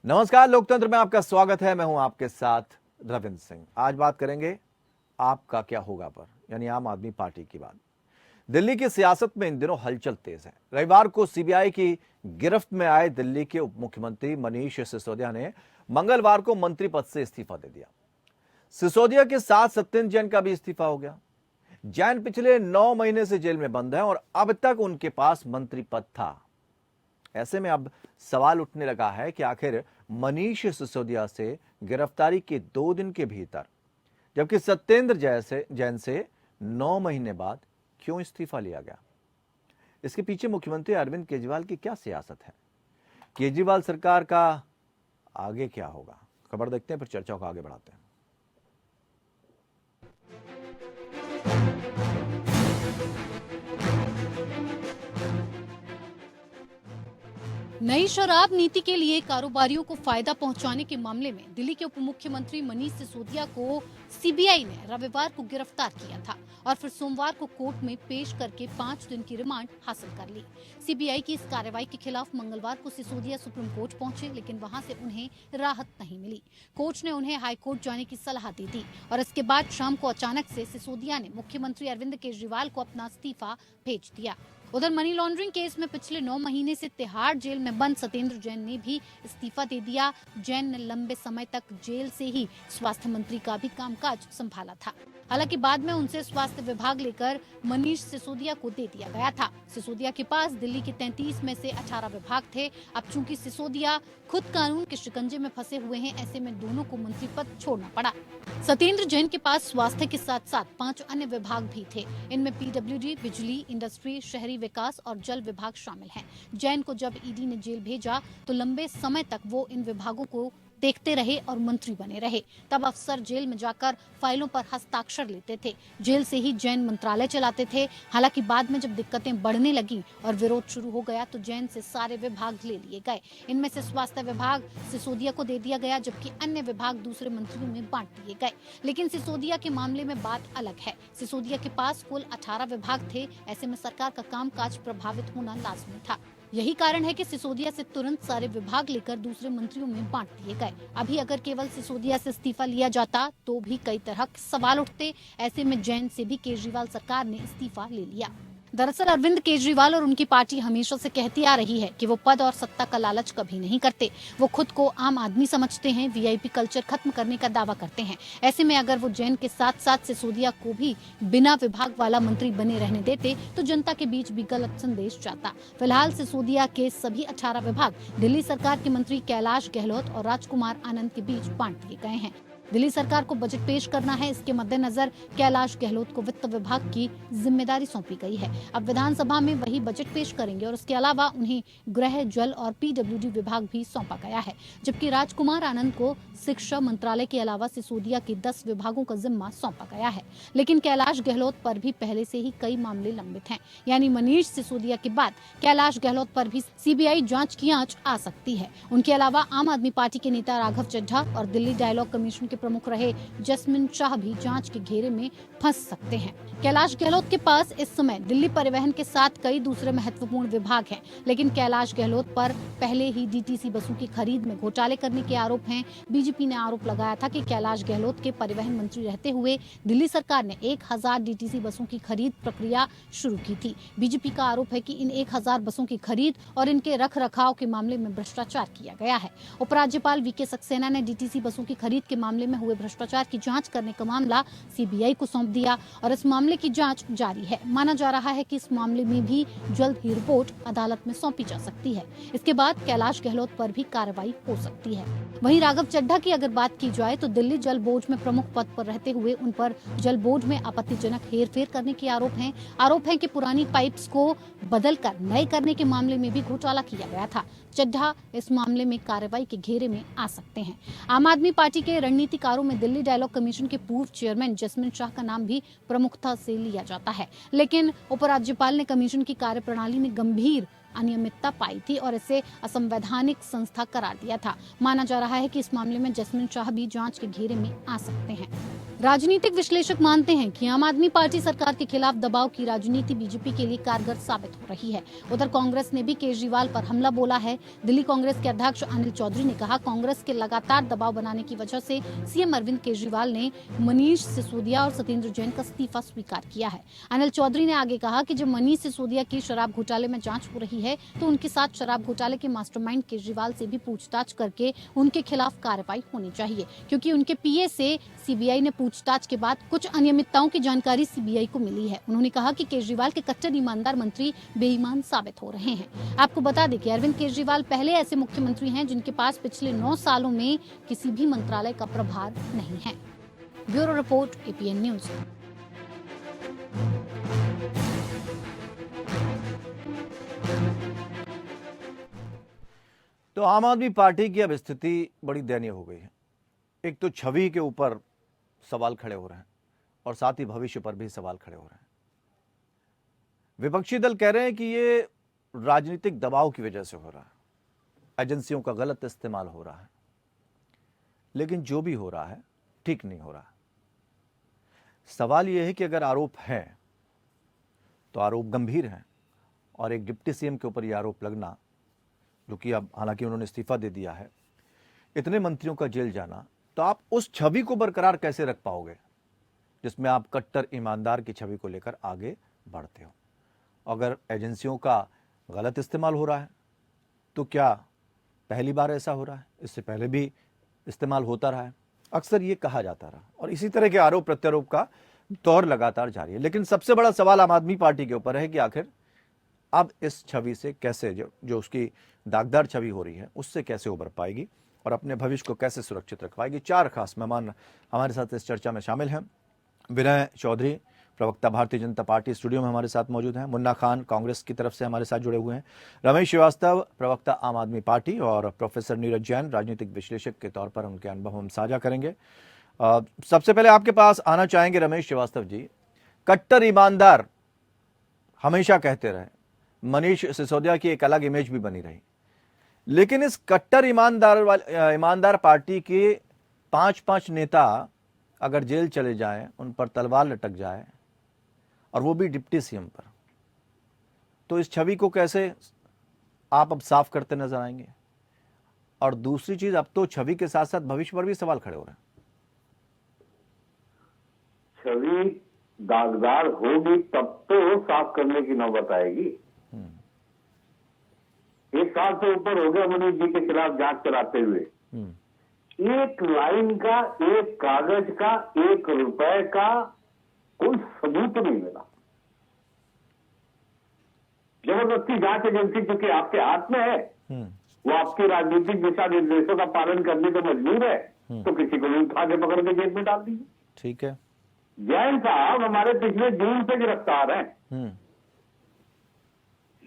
नमस्कार, लोकतंत्र में आपका स्वागत है। मैं हूं आपके साथ रविंद्र सिंह। आज बात करेंगे आपका क्या होगा पर, यानी आम आदमी पार्टी की बात। दिल्ली की सियासत में इन दिनों हलचल तेज है। रविवार को सीबीआई की गिरफ्त में आए दिल्ली के उप मुख्यमंत्री मनीष सिसोदिया ने मंगलवार को मंत्री पद से इस्तीफा दे दिया। सिसोदिया के साथ सत्येंद्र जैन का भी इस्तीफा हो गया। जैन पिछले 9 महीने से जेल में बंद है और अब तक उनके पास मंत्री पद था। ऐसे में अब सवाल उठने लगा है कि आखिर मनीष सिसोदिया से गिरफ्तारी के 2 दिन के भीतर, जबकि सत्येंद्र जैन से 9 महीने बाद क्यों इस्तीफा लिया गया। इसके पीछे मुख्यमंत्री अरविंद केजरीवाल की क्या सियासत है, केजरीवाल सरकार का आगे क्या होगा, खबर देखते हैं, फिर चर्चा को आगे बढ़ाते हैं। नई शराब नीति के लिए कारोबारियों को फायदा पहुंचाने के मामले में दिल्ली के उप मुख्यमंत्री मनीष सिसोदिया को सीबीआई ने रविवार को गिरफ्तार किया था और फिर सोमवार को कोर्ट में पेश करके 5 दिन की रिमांड हासिल कर ली। सीबीआई की इस कार्रवाई के खिलाफ मंगलवार को सिसोदिया सुप्रीम कोर्ट पहुंचे, लेकिन वहां से उन्हें राहत नहीं मिली। कोर्ट ने उन्हें हाई कोर्ट जाने की सलाह दी थी और इसके बाद शाम को अचानक से सिसोदिया ने मुख्यमंत्री अरविंद केजरीवाल को अपना इस्तीफा भेज दिया। उधर मनी लॉन्ड्रिंग केस में पिछले 9 महीने से तिहाड़ जेल में बंद सत्येंद्र जैन ने भी इस्तीफा दे दिया। जैन ने लंबे समय तक जेल से ही स्वास्थ्य मंत्री का भी कामकाज संभाला था। हालांकि बाद में उनसे स्वास्थ्य विभाग लेकर मनीष सिसोदिया को दे दिया गया था। सिसोदिया के पास दिल्ली के 33 में से 18 विभाग थे। अब चूंकि सिसोदिया खुद कानून के शिकंजे में फंसे हुए हैं, ऐसे में दोनों को मंत्री पद छोड़ना पड़ा। सत्येंद्र जैन के पास स्वास्थ्य के साथ साथ 5 अन्य विभाग भी थे। इनमें पीडब्ल्यूडी, बिजली, इंडस्ट्री, शहरी विकास और जल विभाग शामिल हैं। जैन को जब ईडी ने जेल भेजा तो लंबे समय तक वो इन विभागों को देखते रहे और मंत्री बने रहे। तब अफसर जेल में जाकर फाइलों पर हस्ताक्षर लेते थे। जेल से ही जैन मंत्रालय चलाते थे। हालांकि बाद में जब दिक्कतें बढ़ने लगी और विरोध शुरू हो गया तो जैन से सारे विभाग ले लिए गए। इनमें से स्वास्थ्य विभाग सिसोदिया को दे दिया गया, जबकि अन्य विभाग दूसरे मंत्रियों में बांट दिए गए। लेकिन सिसोदिया के मामले में बात अलग है। सिसोदिया के पास कुल 18 विभाग थे। ऐसे में सरकार का कामकाज प्रभावित होना लाजमी था। यही कारण है कि सिसोदिया से तुरंत सारे विभाग लेकर दूसरे मंत्रियों में बांट दिए गए। अभी अगर केवल सिसोदिया से इस्तीफा लिया जाता तो भी कई तरह के सवाल उठते। ऐसे में जैन से भी केजरीवाल सरकार ने इस्तीफा ले लिया। दरअसल अरविंद केजरीवाल और उनकी पार्टी हमेशा से कहती आ रही है कि वो पद और सत्ता का लालच कभी नहीं करते। वो खुद को आम आदमी समझते हैं, वीआईपी कल्चर खत्म करने का दावा करते हैं। ऐसे में अगर वो जैन के साथ साथ सिसोदिया को भी बिना विभाग वाला मंत्री बने रहने देते तो जनता के बीच भी गलत संदेश जाता। फिलहाल सिसोदिया के सभी 18 विभाग दिल्ली सरकार के मंत्री कैलाश गहलोत और राजकुमार आनंद के बीच बांट दिए गए हैं। दिल्ली सरकार को बजट पेश करना है। इसके मद्देनजर कैलाश गहलोत को वित्त विभाग की जिम्मेदारी सौंपी गई है। अब विधानसभा में वही बजट पेश करेंगे और इसके अलावा उन्हें गृह, जल और पीडब्ल्यूडी विभाग भी सौंपा गया है, जबकि राजकुमार आनंद को शिक्षा मंत्रालय के अलावा सिसोदिया के 10 विभागों का जिम्मा सौंपा गया है। लेकिन कैलाश गहलोत पर भी पहले से ही कई मामले लंबित हैं, यानी मनीष सिसोदिया के बाद कैलाश गहलोत पर भी सीबीआई जांच की आंच आ सकती है। उनके अलावा आम आदमी पार्टी के नेता राघव चड्ढा और दिल्ली डायलॉग कमीशन के प्रमुख रहे जसमिन शाह भी जांच के घेरे में फंस सकते हैं। कैलाश गहलोत के पास इस समय दिल्ली परिवहन के साथ कई दूसरे महत्वपूर्ण विभाग हैं, लेकिन कैलाश गहलोत पर पहले ही डीटीसी बसों की खरीद में घोटाले करने के आरोप हैं। बीजेपी ने आरोप लगाया था कि कैलाश गहलोत के परिवहन मंत्री रहते हुए दिल्ली सरकार ने 1000 डीटीसी बसों की खरीद प्रक्रिया शुरू की थी। बीजेपी का आरोप है कि इन 1000 बसों की खरीद और इनके रख रखाव के मामले में भ्रष्टाचार किया गया है। उपराज्यपाल वीके सक्सेना ने डीटीसी बसों की खरीद के मामले में हुए भ्रष्टाचार की जांच करने का मामला सीबीआई को सौंप दिया और इस मामले की जांच जारी है। माना जा रहा है कि इस मामले में भी जल्द ही रिपोर्ट अदालत में सौंपी जा सकती है। इसके बाद कैलाश गहलोत पर भी कार्रवाई हो सकती है। वहीं राघव चड्ढा की अगर बात की जाए तो दिल्ली जल बोर्ड में प्रमुख पद पर रहते हुए उन पर जल बोर्ड में आपत्तिजनक हेरफेर करने के आरोप हैं कि पुरानी पाइप्स को बदलकर नए करने के मामले में भी घोटाला किया गया था। चड्ढा इस मामले में कार्रवाई के घेरे में आ सकते हैं। आम आदमी पार्टी के रणनीतिकारों में दिल्ली डायलॉग कमीशन के पूर्व चेयरमैन जसमिन शाह का नाम भी प्रमुखता से लिया जाता है, लेकिन उपराज्यपाल ने कमीशन की कार्यप्रणाली में गंभीर अनियमितता पाई थी और इसे असंवैधानिक संस्था करार दिया था। माना जा रहा है कि इस मामले में जसमिन शाह भी जांच के घेरे में आ सकते हैं। राजनीतिक विश्लेषक मानते हैं कि आम आदमी पार्टी सरकार के खिलाफ दबाव की राजनीति बीजेपी के लिए कारगर साबित हो रही है। उधर कांग्रेस ने भी केजरीवाल पर हमला बोला है। दिल्ली कांग्रेस के अध्यक्ष अनिल चौधरी ने कहा, कांग्रेस के लगातार दबाव बनाने की वजह से सीएम अरविंद केजरीवाल ने मनीष सिसोदिया और सत्येंद्र जैन का इस्तीफा स्वीकार किया है। अनिल चौधरी ने आगे कहा कि जब मनीष सिसोदिया की शराब घोटाले में जांच हो रही है तो उनके साथ शराब घोटाले के मास्टरमाइंड केजरीवाल से भी पूछताछ करके उनके खिलाफ कार्रवाई होनी चाहिए, क्योंकि उनके पीए से सीबीआई ने पूछताछ के बाद कुछ अनियमितताओं की जानकारी सीबीआई को मिली है। उन्होंने कहा कि केजरीवाल के कट्टर ईमानदार मंत्री बेईमान साबित हो रहे हैं। आपको बता दें कि अरविंद केजरीवाल पहले ऐसे मुख्यमंत्री हैं जिनके पास पिछले 9 सालों में किसी भी मंत्रालय का प्रभार नहीं है। Bureau report, APN news. तो आम आदमी पार्टी की अब स्थिति बड़ी दयनीय हो गई है। एक तो छवि के ऊपर सवाल खड़े हो रहे हैं और साथ ही भविष्य पर भी सवाल खड़े हो रहे हैं। विपक्षी दल कह रहे हैं कि ये राजनीतिक दबाव की वजह से हो रहा है, एजेंसियों का गलत इस्तेमाल हो रहा है, लेकिन जो भी हो रहा है ठीक नहीं हो रहा। सवाल यह है कि अगर आरोप है तो आरोप गंभीर है और एक डिप्टी सीएम के ऊपर यह आरोप लगना, जो कि अब हालांकि उन्होंने इस्तीफा दे दिया है, इतने मंत्रियों का जेल जाना, तो आप उस छवि को बरकरार कैसे रख पाओगे जिसमें आप कट्टर ईमानदार की छवि को लेकर आगे बढ़ते हो। अगर एजेंसियों का गलत इस्तेमाल हो रहा है तो क्या पहली बार ऐसा हो रहा है? इससे पहले भी इस्तेमाल होता रहा है, अक्सर ये कहा जाता रहा और इसी तरह के आरोप प्रत्यारोप का दौर लगातार जारी है। लेकिन सबसे बड़ा सवाल आम आदमी पार्टी के ऊपर है कि आखिर अब इस छवि से कैसे, जो उसकी दागदार छवि हो रही है, उससे कैसे उबर पाएगी और अपने भविष्य को कैसे सुरक्षित रख पाएगी। 4 खास मेहमान हमारे साथ इस चर्चा में शामिल हैं। विनय चौधरी, प्रवक्ता भारतीय जनता पार्टी, स्टूडियो में हमारे साथ मौजूद हैं। मुन्ना खान, कांग्रेस की तरफ से हमारे साथ जुड़े हुए हैं। रमेश श्रीवास्तव, प्रवक्ता आम आदमी पार्टी, और प्रोफेसर नीरज जैन, राजनीतिक विश्लेषक के तौर पर उनके अनुभव हम साझा करेंगे। सबसे पहले आपके पास आना चाहेंगे रमेश श्रीवास्तव जी। कट्टर ईमानदार हमेशा कहते रहे, मनीष सिसोदिया की एक अलग इमेज भी बनी रही, लेकिन इस कट्टर ईमानदार पार्टी के 5 नेता अगर जेल चले जाएं, उन पर तलवार लटक जाए और वो भी डिप्टी सीएम पर, तो इस छवि को कैसे आप अब साफ करते नजर आएंगे? और दूसरी चीज, अब तो छवि के साथ साथ भविष्य पर भी सवाल खड़े हो रहे हैं। छवि दागदार होगी तब तो साफ करने की नौबत आएगी। 1 साल से ऊपर हो गया मनीष जी के खिलाफ जांच कराते हुए। एक लाइन का, एक कागज का, 1 रुपए का कोई सबूत नहीं मिला। जबरदस्ती जांच एजेंसी चूंकि आपके हाथ में है, वो आपकी राजनीतिक दिशा निर्देशों का पालन करने को मजबूर है, तो किसी को भी उठा के पकड़ के जेल में डाल दीजिए। ठीक है। जैन साहब हमारे पिछले जून से गिरफ्तार हैं,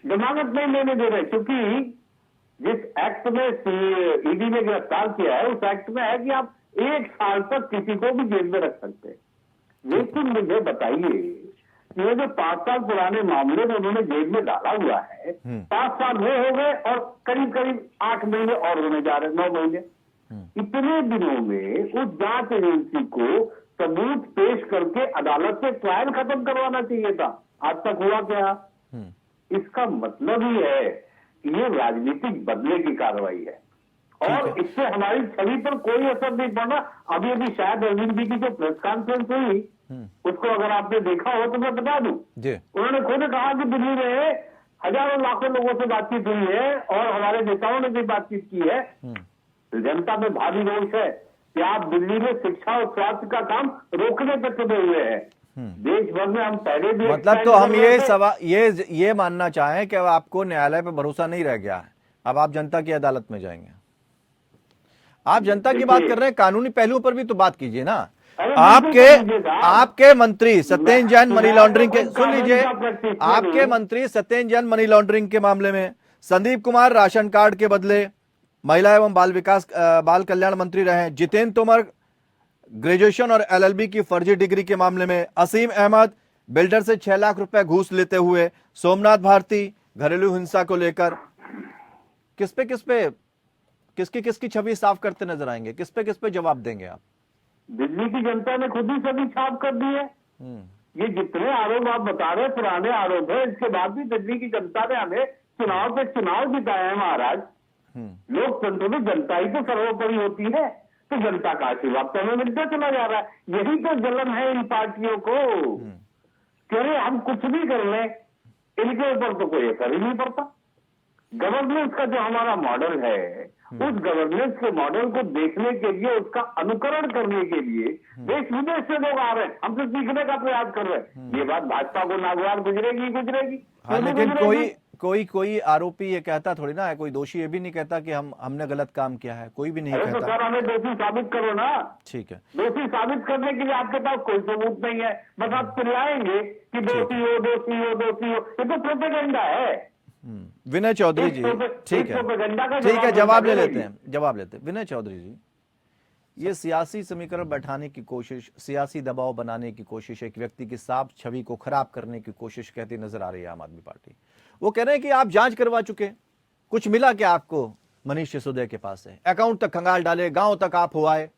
जमानत नहीं लेने दे रहे, क्योंकि जिस एक्ट में ईडी ने गिरफ्तार किया है, उस एक्ट में है कि आप 1 साल तक किसी को भी जेल में रख सकते हैं। लेकिन मुझे बताइए, ये जो 5 साल पुराने मामले में उन्होंने जेल में डाला हुआ है, 5 साल वो हो गए और करीब करीब 8 महीने और होने जा रहे, 9 महीने। इतने दिनों में उस जांच एजेंसी को सबूत पेश करके अदालत से ट्रायल खत्म करवाना चाहिए था। आज तक हुआ क्या? इसका मतलब ही है कि ये राजनीतिक बदले की कार्रवाई है और इससे हमारी छवि पर कोई असर नहीं पड़ा। अभी अभी शायद अरविंद जी की जो प्रेस कॉन्फ्रेंस हुई, उसको अगर आपने देखा हो तो मैं बता दूं, उन्होंने खुद कहा कि दिल्ली में हजारों लाखों लोगों से बातचीत हुई है और हमारे नेताओं ने भी बातचीत की है। जनता में भारी रोष है कि आप दिल्ली में शिक्षा और स्वास्थ्य का काम रोकने पर तुले हुए हैं। देश भर में हम पहले भी, मतलब तो हम ये मानना चाहें कि अब आपको न्यायालय पर भरोसा नहीं रह गया है, अब आप जनता की अदालत में जाएंगे। आप जनता की बात कर रहे हैं, कानूनी पहलुओं पर भी तो बात कीजिए ना। आपके मंत्री सत्येंद्र जैन मनी लॉन्ड्रिंग के, सुन लीजिए, आपके मंत्री सत्येंद्र जैन मनी लॉन्ड्रिंग के मामले में, संदीप कुमार राशन कार्ड के बदले महिला एवं बाल कल्याण मंत्री रहे, जितेंद्र तोमर ग्रेजुएशन और एलएलबी की फर्जी डिग्री के मामले में, असीम अहमद बिल्डर से 6 लाख रुपए घूस लेते हुए, सोमनाथ भारती घरेलू हिंसा को लेकर, किसकी छवि साफ करते नजर आएंगे? किस पे जवाब देंगे आप? दिल्ली की जनता ने खुद ही सभी छाप कर दी है। ये जितने आरोप आप बता रहे हैं पुराने आरोप है, इसके बाद भी दिल्ली की जनता ने हमें चुनाव पे चुनाव जिताया है महाराज। लोकतंत्र में जनता ही तो सर्वोपरि होती है, तो जनता का आशीर्वाद तो हमें मिलता चला जा रहा है। यही तो जलन है इन पार्टियों को कि अरे हम कुछ भी कर लें, इनके ऊपर तो कोई असर ही नहीं पड़ता। गवर्नेंस का जो हमारा मॉडल है, उस गवर्नेंस के मॉडल को देखने के लिए, उसका अनुकरण करने के लिए देश विदेश से लोग आ रहे हैं, हमसे सीखने का प्रयास कर रहे हैं। ये बात भाजपा को नागवार गुजरेगी गुजरेगी। हाँ, लेकिन कोई आरोपी ये कहता थोड़ी ना है, कोई दोषी ये भी नहीं कहता कि हमने गलत काम किया है, कोई भी नहीं अरे तो कहता। सर हमें दोषी साबित करो ना। ठीक है, दोषी साबित करने के लिए आपके पास कोई सबूत नहीं है, बस आप चिल्लाएंगे कि दोषी हो दोषी हो दोषी हो। ये तो प्रोपेगेंडा है। विनय चौधरी जी, ठीक है, जवाब ले लेते हैं। विनय चौधरी जी, ये सियासी समीकरण बैठाने की कोशिश, सियासी दबाव बनाने की कोशिश, एक व्यक्ति की साफ छवि को खराब करने की कोशिश कहती नजर आ रही है आम आदमी पार्टी। वो कह रहे हैं कि आप जांच करवा चुके, कुछ मिला क्या आपको मनीष सिसोदिया के पास से? अकाउंट तक खंगाल डाले, गांव तक आप हो आए,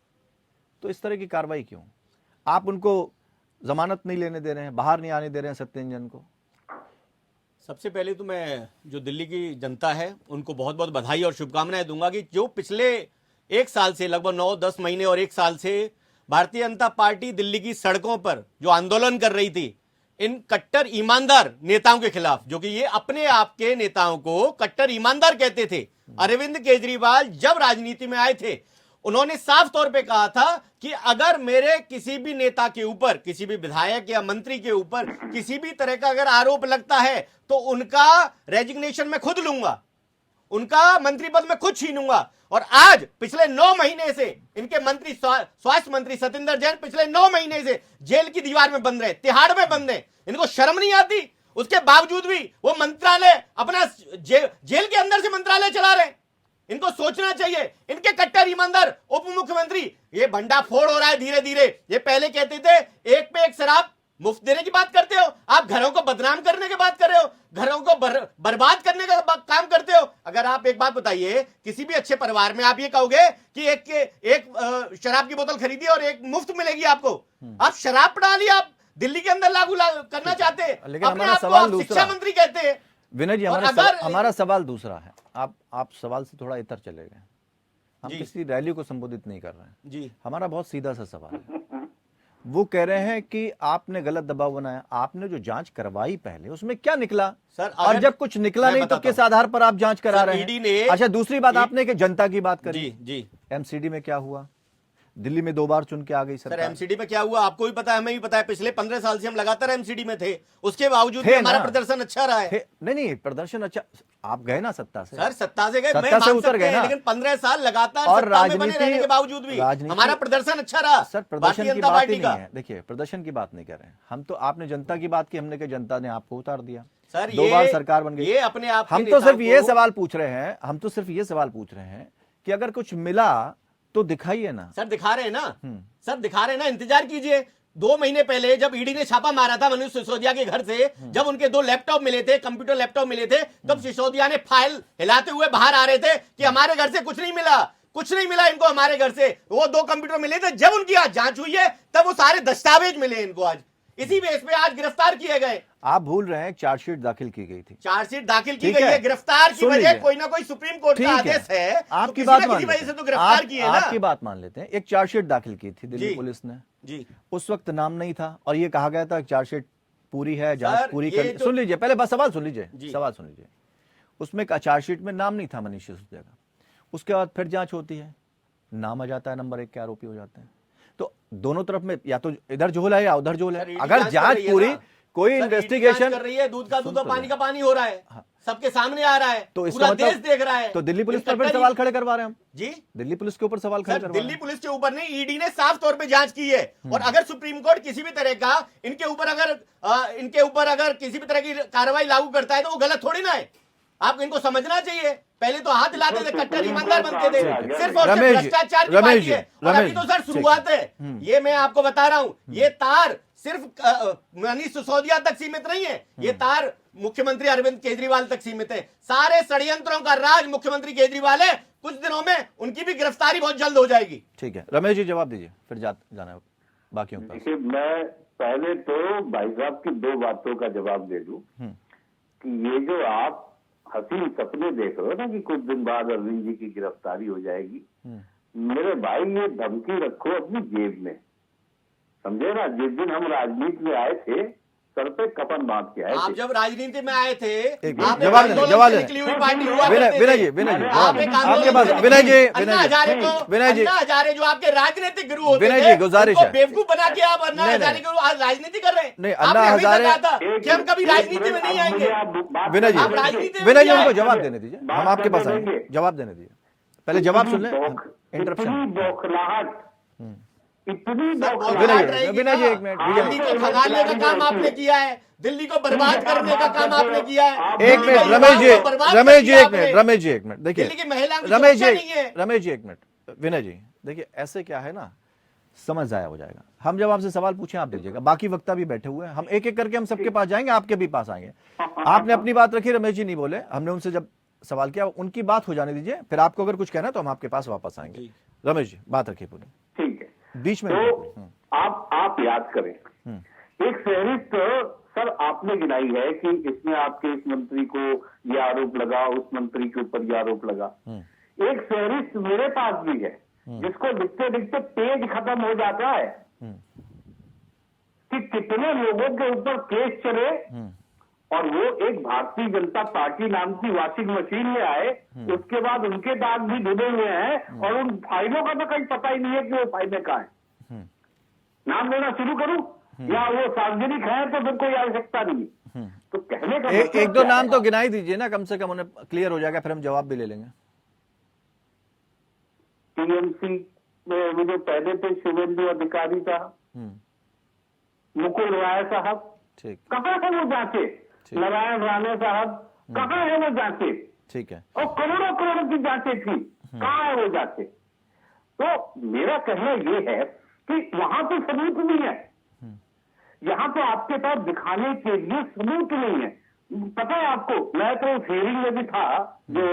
तो इस तरह की कार्रवाई क्यों? आप उनको जमानत नहीं लेने दे रहे हैं, बाहर नहीं आने दे रहे हैं सत्येंजन को? सबसे पहले तो मैं जो दिल्ली की जनता है उनको बहुत बहुत बधाई और शुभकामनाएं दूंगा कि जो पिछले एक साल से, लगभग 9-10 महीने और एक साल से भारतीय जनता पार्टी दिल्ली की सड़कों पर जो आंदोलन कर रही थी इन कट्टर ईमानदार नेताओं के खिलाफ, जो कि ये अपने आप के नेताओं को कट्टर ईमानदार कहते थे। अरविंद केजरीवाल जब राजनीति में आए थे, उन्होंने साफ तौर पे कहा था कि अगर मेरे किसी भी नेता के ऊपर, किसी भी विधायक या मंत्री के ऊपर किसी भी तरह का अगर आरोप लगता है तो उनका रेजिग्नेशन मैं खुद लूंगा, उनका मंत्री पद मैं खुद छीनूंगा। और आज पिछले 9 महीने से इनके मंत्री, स्वास्थ्य मंत्री सत्येंद्र जैन पिछले 9 महीने से जेल की दीवार में बंद रहे, तिहाड़ में बंद रहे। इनको शर्म नहीं आती? उसके बावजूद भी वो मंत्रालय अपना जेल के अंदर से मंत्रालय चला रहे। इनको सोचना चाहिए। इनके कट्टर ईमानदार उप मुख्यमंत्री, ये भंडाफोड़ हो रहा है धीरे धीरे। ये पहले कहते थे एक पे एक शराब मुफ्त देने की बात करते हो, आप घरों को बदनाम करने की बात कर रहे हो, घरों को बर्बाद करने का काम करते हो। अगर आप एक बात बताइए, किसी भी अच्छे परिवार में आप ये कहोगे कि एक शराब की बोतल खरीदी और एक मुफ्त मिलेगी आपको? आप शराब प्रणाली आप दिल्ली के अंदर लागू करना चाहते हैं, अपने आप को आप शिक्षा मंत्री कहते हैं। विनय जी, हमारा सवाल दूसरा है। आप सवाल से थोड़ा इतर चले गए। हम किसी रैली को संबोधित नहीं कर रहे हैं जी। हमारा बहुत सीधा सा सवाल है। वो कह रहे हैं कि आपने गलत दबाव बनाया, आपने जो जांच करवाई पहले उसमें क्या निकला सर? और जब कुछ निकला नहीं तो किस आधार पर आप जांच करा रहे हैं? अच्छा, दूसरी बात आपने कि जनता की बात करी। जी। एमसीडी में क्या हुआ? दिल्ली में 2 बार चुन के आ गई सरकार। सर एमसीडी में क्या हुआ आपको भी पता है, हमें भी पता है। पिछले 15 साल से हम लगातार एमसीडी में थे, उसके बावजूद भी हमारा प्रदर्शन अच्छा रहा है। नहीं, प्रदर्शन अच्छा, आप गए ना सत्ता से। सर सत्ता से गए, सत्ता से उतर गए ना, लेकिन 15 साल लगातार और सत्ता में बने रहने के बावजूद भी हमारा प्रदर्शन अच्छा रहा। सर प्रदर्शन की बात ही नहीं है। देखिए, प्रदर्शन की बात नहीं कर रहे हैं हम तो। आपने जनता की बात की, हमने कहा जनता ने आपको उतार दिया। सर 2 बार सरकार बन गई। ये अपने आप हम तो सिर्फ ये सवाल पूछ रहे हैं कि अगर कुछ मिला तो दिखाइए ना। सर दिखा रहे हैं ना, इंतजार कीजिए। 2 महीने पहले जब ईडी ने छापा मारा था मनीष सिसोदिया के घर से, जब उनके 2 लैपटॉप मिले थे, कंप्यूटर लैपटॉप मिले थे, तब सिसोदिया ने फाइल हिलाते हुए बाहर आ रहे थे कि हमारे घर से कुछ नहीं मिला इनको हमारे घर से। वो 2 कंप्यूटर मिले थे। जब उनकी आज जांच हुई है तब वो सारे दस्तावेज मिले इनको। आज इसी बेस पे आज गिरफ्तार किए गए। आप भूल रहे हैं, चार्जशीट दाखिल की गई थी। चार्जशीट दाखिल की गई है, गिरफ्तार की वजह कोई ना कोई सुप्रीम कोर्ट का आदेश है। आपकी बात मान वजह से तो गिरफ्तार किए ना। आपकी बात मान लेते हैं। एक चार्जशीट दाखिल की थी दिल्ली पुलिस ने जी। उस वक्त नाम नहीं था और ये कहा गया था चार्जशीट पूरी है, जांच पूरी कर। सुन लीजिए, पहले बस सवाल सुन लीजिए। उसमें चार्जशीट में नाम नहीं था मनीष सिसोदिया का। उसके बाद फिर जांच होती है, नाम आ जाता है, नंबर 1 के आरोपी हो जाते हैं। तो दोनों तरफ में या तो इधर झोल है या उधर झोल है। अगर जांच पूरी, कोई इन्वेस्टिगेशन कर रही है, दूध का दूध और पानी का पानी हो रहा है, सबके सामने आ रहा है, तो पूरा देश देख रहा है। तो दिल्ली पुलिस पर फिर सवाल खड़े करवा रहे हैं हम जी। दिल्ली पुलिस के ऊपर सवाल खड़े करवा रहे हैं। दिल्ली पुलिस के ऊपर नहीं, ईडी ने साफ तौर पे जांच की है। और अगर सुप्रीम कोर्ट किसी भी तरह का इनके ऊपर अगर किसी भी तरह की कार्रवाई लागू करता है तो वो गलत थोड़ी ना है। आप इनको समझना चाहिए। पहले तो हाथ हिलाते थे, कट्टर ईमानदार बनते थे, सिर्फ और सिर्फ भ्रष्टाचार की बात है। और अभी तो सर शुरुआत है। ये मैं आपको बता रहा हूं, ये तार सिर्फ मनीष सिसोदिया तक सीमित नहीं है। ये तार मुख्यमंत्री अरविंद केजरीवाल तक सीमित है। सारे षड्यंत्रों का राज मुख्यमंत्री केजरीवाल है। कुछ दिनों में उनकी भी गिरफ्तारी बहुत जल्द हो जाएगी। ठीक है, रमेश जी जवाब दीजिए, फिर जाना है बाकियों के पास। देखिए, मैं पहले तो भाई साहब की दो बातों का जवाब दे दूं कि ये जो आप हसीन सपने देख रहे हो ना कि कुछ दिन बाद अरविंद जी की गिरफ्तारी हो जाएगी, मेरे भाई ये धमकी रखो अपनी जेब में, समझे ना। जिस दिन हम राजनीति में आए थे सर पे कफन बांध के आए आप थे। जब राजनीति में आए थे, जवाब दें। निकली हुई पार्टी हुआ विनय करते जी, थे। विनय जी, आप एक आंदोलन आपके पास से निकली विनय जी, अन्ना हजारे को, विनय जी, अन्ना हजारे जो आपके राजनीतिक गुरु होते विनय थे, जी, गुजारिश उनको है। बेवकूफ बना के आप अन्ना नहीं, हजारे को आज राजनीति कर रहे हैं। नहीं, आपने अन्ना हमेशा हजारे- कहा था कि हम कभी राजनीति में नहीं आएंगे। विनय जी, आप राजनीति में विनय जी नहीं उनको आए। जवाब देने दीजिए, हम आपके पास आएंगे, जवाब देने दीजिए, पहले जवाब सुन लें। इतनी इंटरप्शन। बौखलाहट, इतनी विनय जी, एक मिनट, दिल्ली को खंगालने का काम आपने किया है, दिल्ली को बर्बाद करने का काम आपने किया है। एक मिनट रमेश जी, रमेश जी एक मिनट देखिए, दिल्ली की महिला की रमेश सुरक्षा नहीं है। जी, रमेश जी एक मिनट, विनय जी देखिए, ऐसे क्या है ना, समझ जाया हो जाएगा। हम जब आपसे सवाल पूछें आप दीजिएगा, बाकी वक्ता भी बैठे हुए हैं, हम एक एक करके हम सबके पास जाएंगे, आपके भी पास आएंगे। आपने अपनी बात रखी, रमेश जी नहीं बोले, हमने उनसे जब सवाल किया उनकी बात हो जाने दीजिए, फिर आपको अगर कुछ कहना है तो हम आपके पास वापस आएंगे। रमेश जी बात रखिए पूरी, ठीक है। बीच में तो आप याद करें, एक फहरिस्त सर आपने गिनाई है कि इसमें आपके इस मंत्री को ये आरोप लगा, उस मंत्री के ऊपर ये आरोप लगा। एक फहरिस्त मेरे पास भी है जिसको लिखते लिखते पेज खत्म हो जाता है कि कितने लोगों के ऊपर केस चले और वो एक भारतीय जनता पार्टी नाम की वॉशिंग मशीन में आए, उसके बाद उनके दाग भी डूबे हुए हैं और उन फाइलों का तो कहीं पता ही नहीं है कि वो फाइलें कहाँ हैं। नाम लेना शुरू करूं या वो सार्वजनिक है तो फिर कोई आवश्यकता नहीं। तो कहने का एक मतलब दो क्या नाम है? तो गिनाई दीजिए ना, कम से कम उन्हें क्लियर हो जाएगा, फिर हम जवाब भी ले लेंगे। टीएमसी में वो जो पहले थे शुभेंदु अधिकारी साहब, मुकुल राय साहब, ठीक, कहाँ है वो जांचे? नारायण राणे साहब कहाँ है वो जांचे? ठीक है, और करोड़ों करोड़ों की जांचें थी, कहाँ है वो जांचें? तो मेरा कहना ये है कि वहां तो सबूत नहीं है, यहाँ तो आपके पास दिखाने के लिए सबूत नहीं है। पता है आपको, मैं तो उस हियरिंग में भी था जो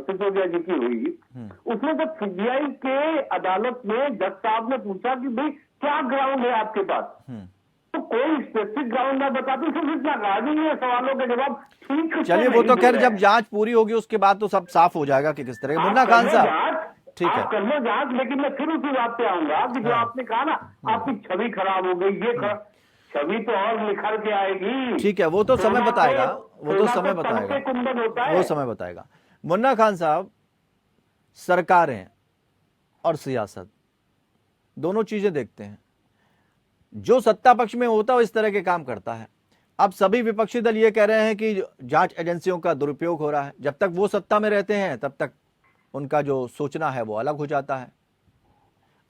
सिसोदिया जी की हुई, उसमें जब सीबीआई के अदालत में जज साहब ने पूछा कि भाई क्या ग्राउंड है आपके पास, तो कोई स्पेसिफिक ग्राउंड ना बताते, सिर्फ इतना राजी है सवालों के जवाब ठीक से चलिए वो नहीं तो दे खैर रहे जब हैं। जांच पूरी होगी उसके बाद तो सब साफ हो जाएगा कि किस तरह का। मुन्ना खान साहब, ठीक है, आप कर लो जांच, लेकिन मैं फिर उसी बात पे आऊंगा कि जो आपने कहा ना आपकी छवि खराब हो गई, ये छवि तो और निखर के आएगी। ठीक है, वो तो समय सोना बताएगा, तो- वो तो सोना समय तो तन बताएगा, पे कुंदन होता है। वो समय बताएगा। मुन्ना खान साहब, सरकारें और सियासत दोनों चीजें देखते हैं, जो सत्ता पक्ष में होता है वो इस तरह के काम करता है। अब सभी विपक्षी दल ये कह रहे हैं कि जांच एजेंसियों का दुरुपयोग हो रहा है, जब तक वो सत्ता में रहते हैं तब तक उनका जो सोचना है वो अलग हो जाता है।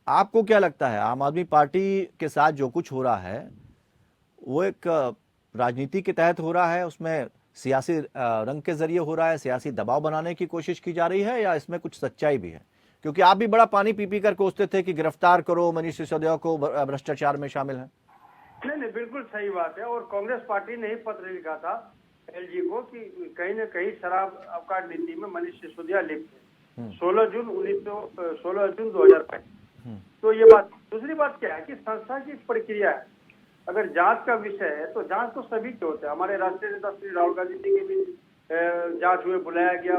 आपको क्या लगता है, आम आदमी पार्टी के साथ जो कुछ हो रहा है वो एक राजनीति के तहत हो रहा है, उसमें सियासी रंग के जरिए हो रहा है, सियासी दबाव बनाने की कोशिश की जा रही है, या इसमें कुछ सच्चाई भी है? क्योंकि आप भी बड़ा पानी पी पी कर कोसते थे कि गिरफ्तार करो मनीष सिसोदिया को, भ्रष्टाचार में शामिल है। नहीं, बिल्कुल सही बात है। और कांग्रेस पार्टी ने ही पत्र लिखा था एलजी को कि कहीं न कहीं शराब अवकाश नीति में मनीष सिसोदिया लिप्त है। 16 जून 2005। तो ये बात। दूसरी बात क्या है कि संस्था की प्रक्रिया है, अगर जांच का विषय है तो जांच तो सभी के होते हैं। हमारे राष्ट्रीय नेता श्री राहुल गांधी जी की भी जांच हुए, बुलाया गया,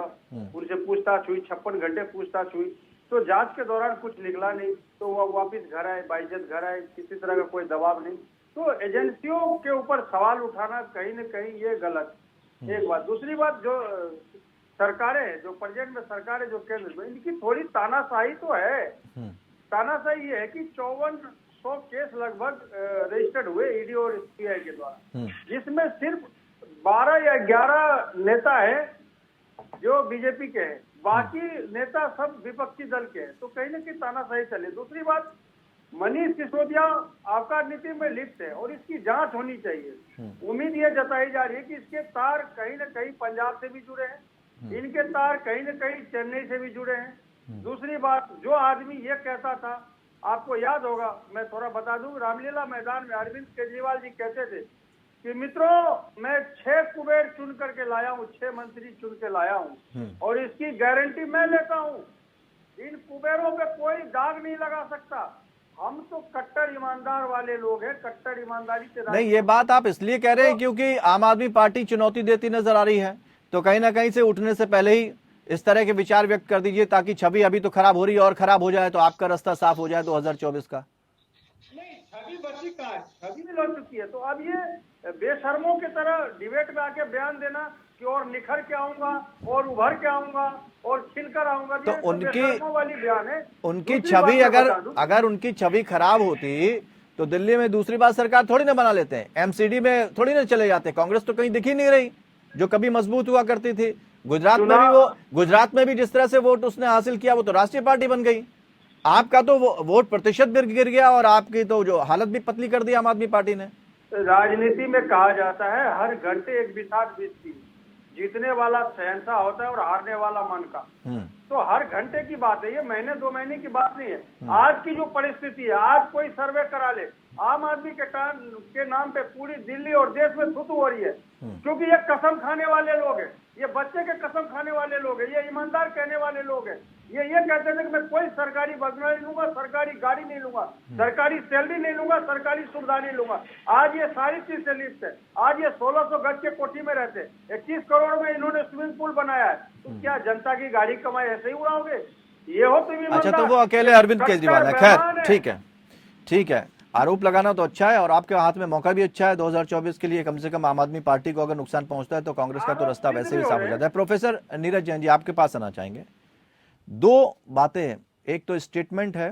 उनसे पूछताछ हुई, 56 घंटे पूछताछ हुई, तो जांच के दौरान कुछ निकला नहीं, तो वो वापिस घर आए, बाइज्जत घर आए, किसी तरह का कोई दबाव नहीं। तो एजेंसियों के ऊपर सवाल उठाना कहीं न कहीं ये गलत, एक बात। दूसरी बात, जो सरकारें, जो प्रेजेंट में सरकारें जो केंद्र में, इनकी थोड़ी तानाशाही तो है। तानाशाही ये है कि 5400 केस लगभग रजिस्टर्ड हुए ईडी और सीबीआई के द्वारा, जिसमें सिर्फ 12 या 11 नेता है जो बीजेपी के हैं, बाकी नेता सब विपक्षी दल के हैं। तो कहीं न कहीं तानाशाही चले। दूसरी बात, मनीष सिसोदिया आबकारी नीति में लिप्त है और इसकी जांच होनी चाहिए। उम्मीद यह जताई जा रही है कि इसके तार कहीं न कहीं पंजाब से भी जुड़े हैं, इनके तार कहीं न कहीं चेन्नई से भी जुड़े हैं। दूसरी बात, जो आदमी ये कहता था, आपको याद होगा, मैं थोड़ा बता दूं, रामलीला मैदान में अरविंद केजरीवाल जी कहते थे कि मित्रों मैं 6 कुबेर चुन करके लाया हूँ, 6 मंत्री चुन के लाया हूँ और इसकी गारंटी मैं लेता हूँ, इन कुबेरों पे कोई दाग नहीं लगा सकता। हम तो कट्टर ईमानदार वाले लोग हैं, कट्टर ईमानदारी से नहीं, ये बात आप इसलिए कह रहे हैं क्योंकि आम आदमी पार्टी चुनौती देती नजर आ रही है, तो कहीं ना कहीं से उठने से पहले ही इस तरह के विचार व्यक्त कर दीजिए ताकि छवि अभी तो खराब हो रही है और खराब हो जाए तो आपका रास्ता साफ हो जाए 2024 का। नहीं, छवि बची का है, छवि भी लड़ चुकी है। तो अब ये बेशर्मों की तरह डिबेट में आके बयन देना कि और निखर के आऊंगा और उभर के आऊंगा और खिलकर आऊंगा, तो ये उनकी बेशर्मों वाली बयान है। उनकी दूसरी छवि बात मैं बता दूं, अगर उनकी छवि खराब होती तो दिल्ली में दूसरी बार सरकार थोड़ी ना बना लेते हैं, एमसीडी में थोड़ी ना चले जाते। कांग्रेस तो कहीं दिख ही नहीं रही जो कभी मजबूत हुआ करती थी। गुजरात में भी जिस तरह से वोट उसने हासिल किया वो तो राष्ट्रीय पार्टी बन गई। आपका तो वोट प्रतिशत भी गिर गया और आपकी तो जो हालत भी पतली कर दी आम आदमी पार्टी ने। राजनीति में कहा जाता है हर घंटे एक बिसात बीतती, जीतने वाला शहंशाह होता है और हारने वाला मन का। तो हर घंटे की बात है, ये महीने 2 महीने की बात नहीं है। आज की जो परिस्थिति है, आज कोई सर्वे करा ले, आम आदमी के नाम पे पूरी दिल्ली और देश में थूथू हो रही है, क्योंकि ये कसम खाने वाले लोग हैं, ये बच्चे के कसम खाने वाले लोग हैं, ये ईमानदार कहने वाले लोग हैं। ये कहते थे कि मैं कोई सरकारी बंगला नहीं लूंगा, सरकारी गाड़ी नहीं लूंगा, सरकारी सैलरी नहीं लूंगा, सरकारी सुविधा नहीं लूंगा। आज ये सारी चीज से लिप्त है। आज ये 1600 गज के कोठी में रहते, 21 करोड़ में इन्होंने स्विमिंग पूल बनाया है। तो क्या जनता की गाड़ी कमाई ऐसे ही उड़ाओगे? ये हो तुम अच्छा, तो वो अकेले अरविंद केजरीवाल है। खैर ठीक है, आरोप लगाना तो अच्छा है और आपके हाथ में मौका भी अच्छा है 2024 के लिए। कम से कम आम आदमी पार्टी को अगर नुकसान पहुंचता है तो कांग्रेस का तो रास्ता वैसे भी साफ हो जाता है। प्रोफेसर नीरज जैन जी, आपके पास आना चाहेंगे। 2 बातें हैं, एक तो स्टेटमेंट है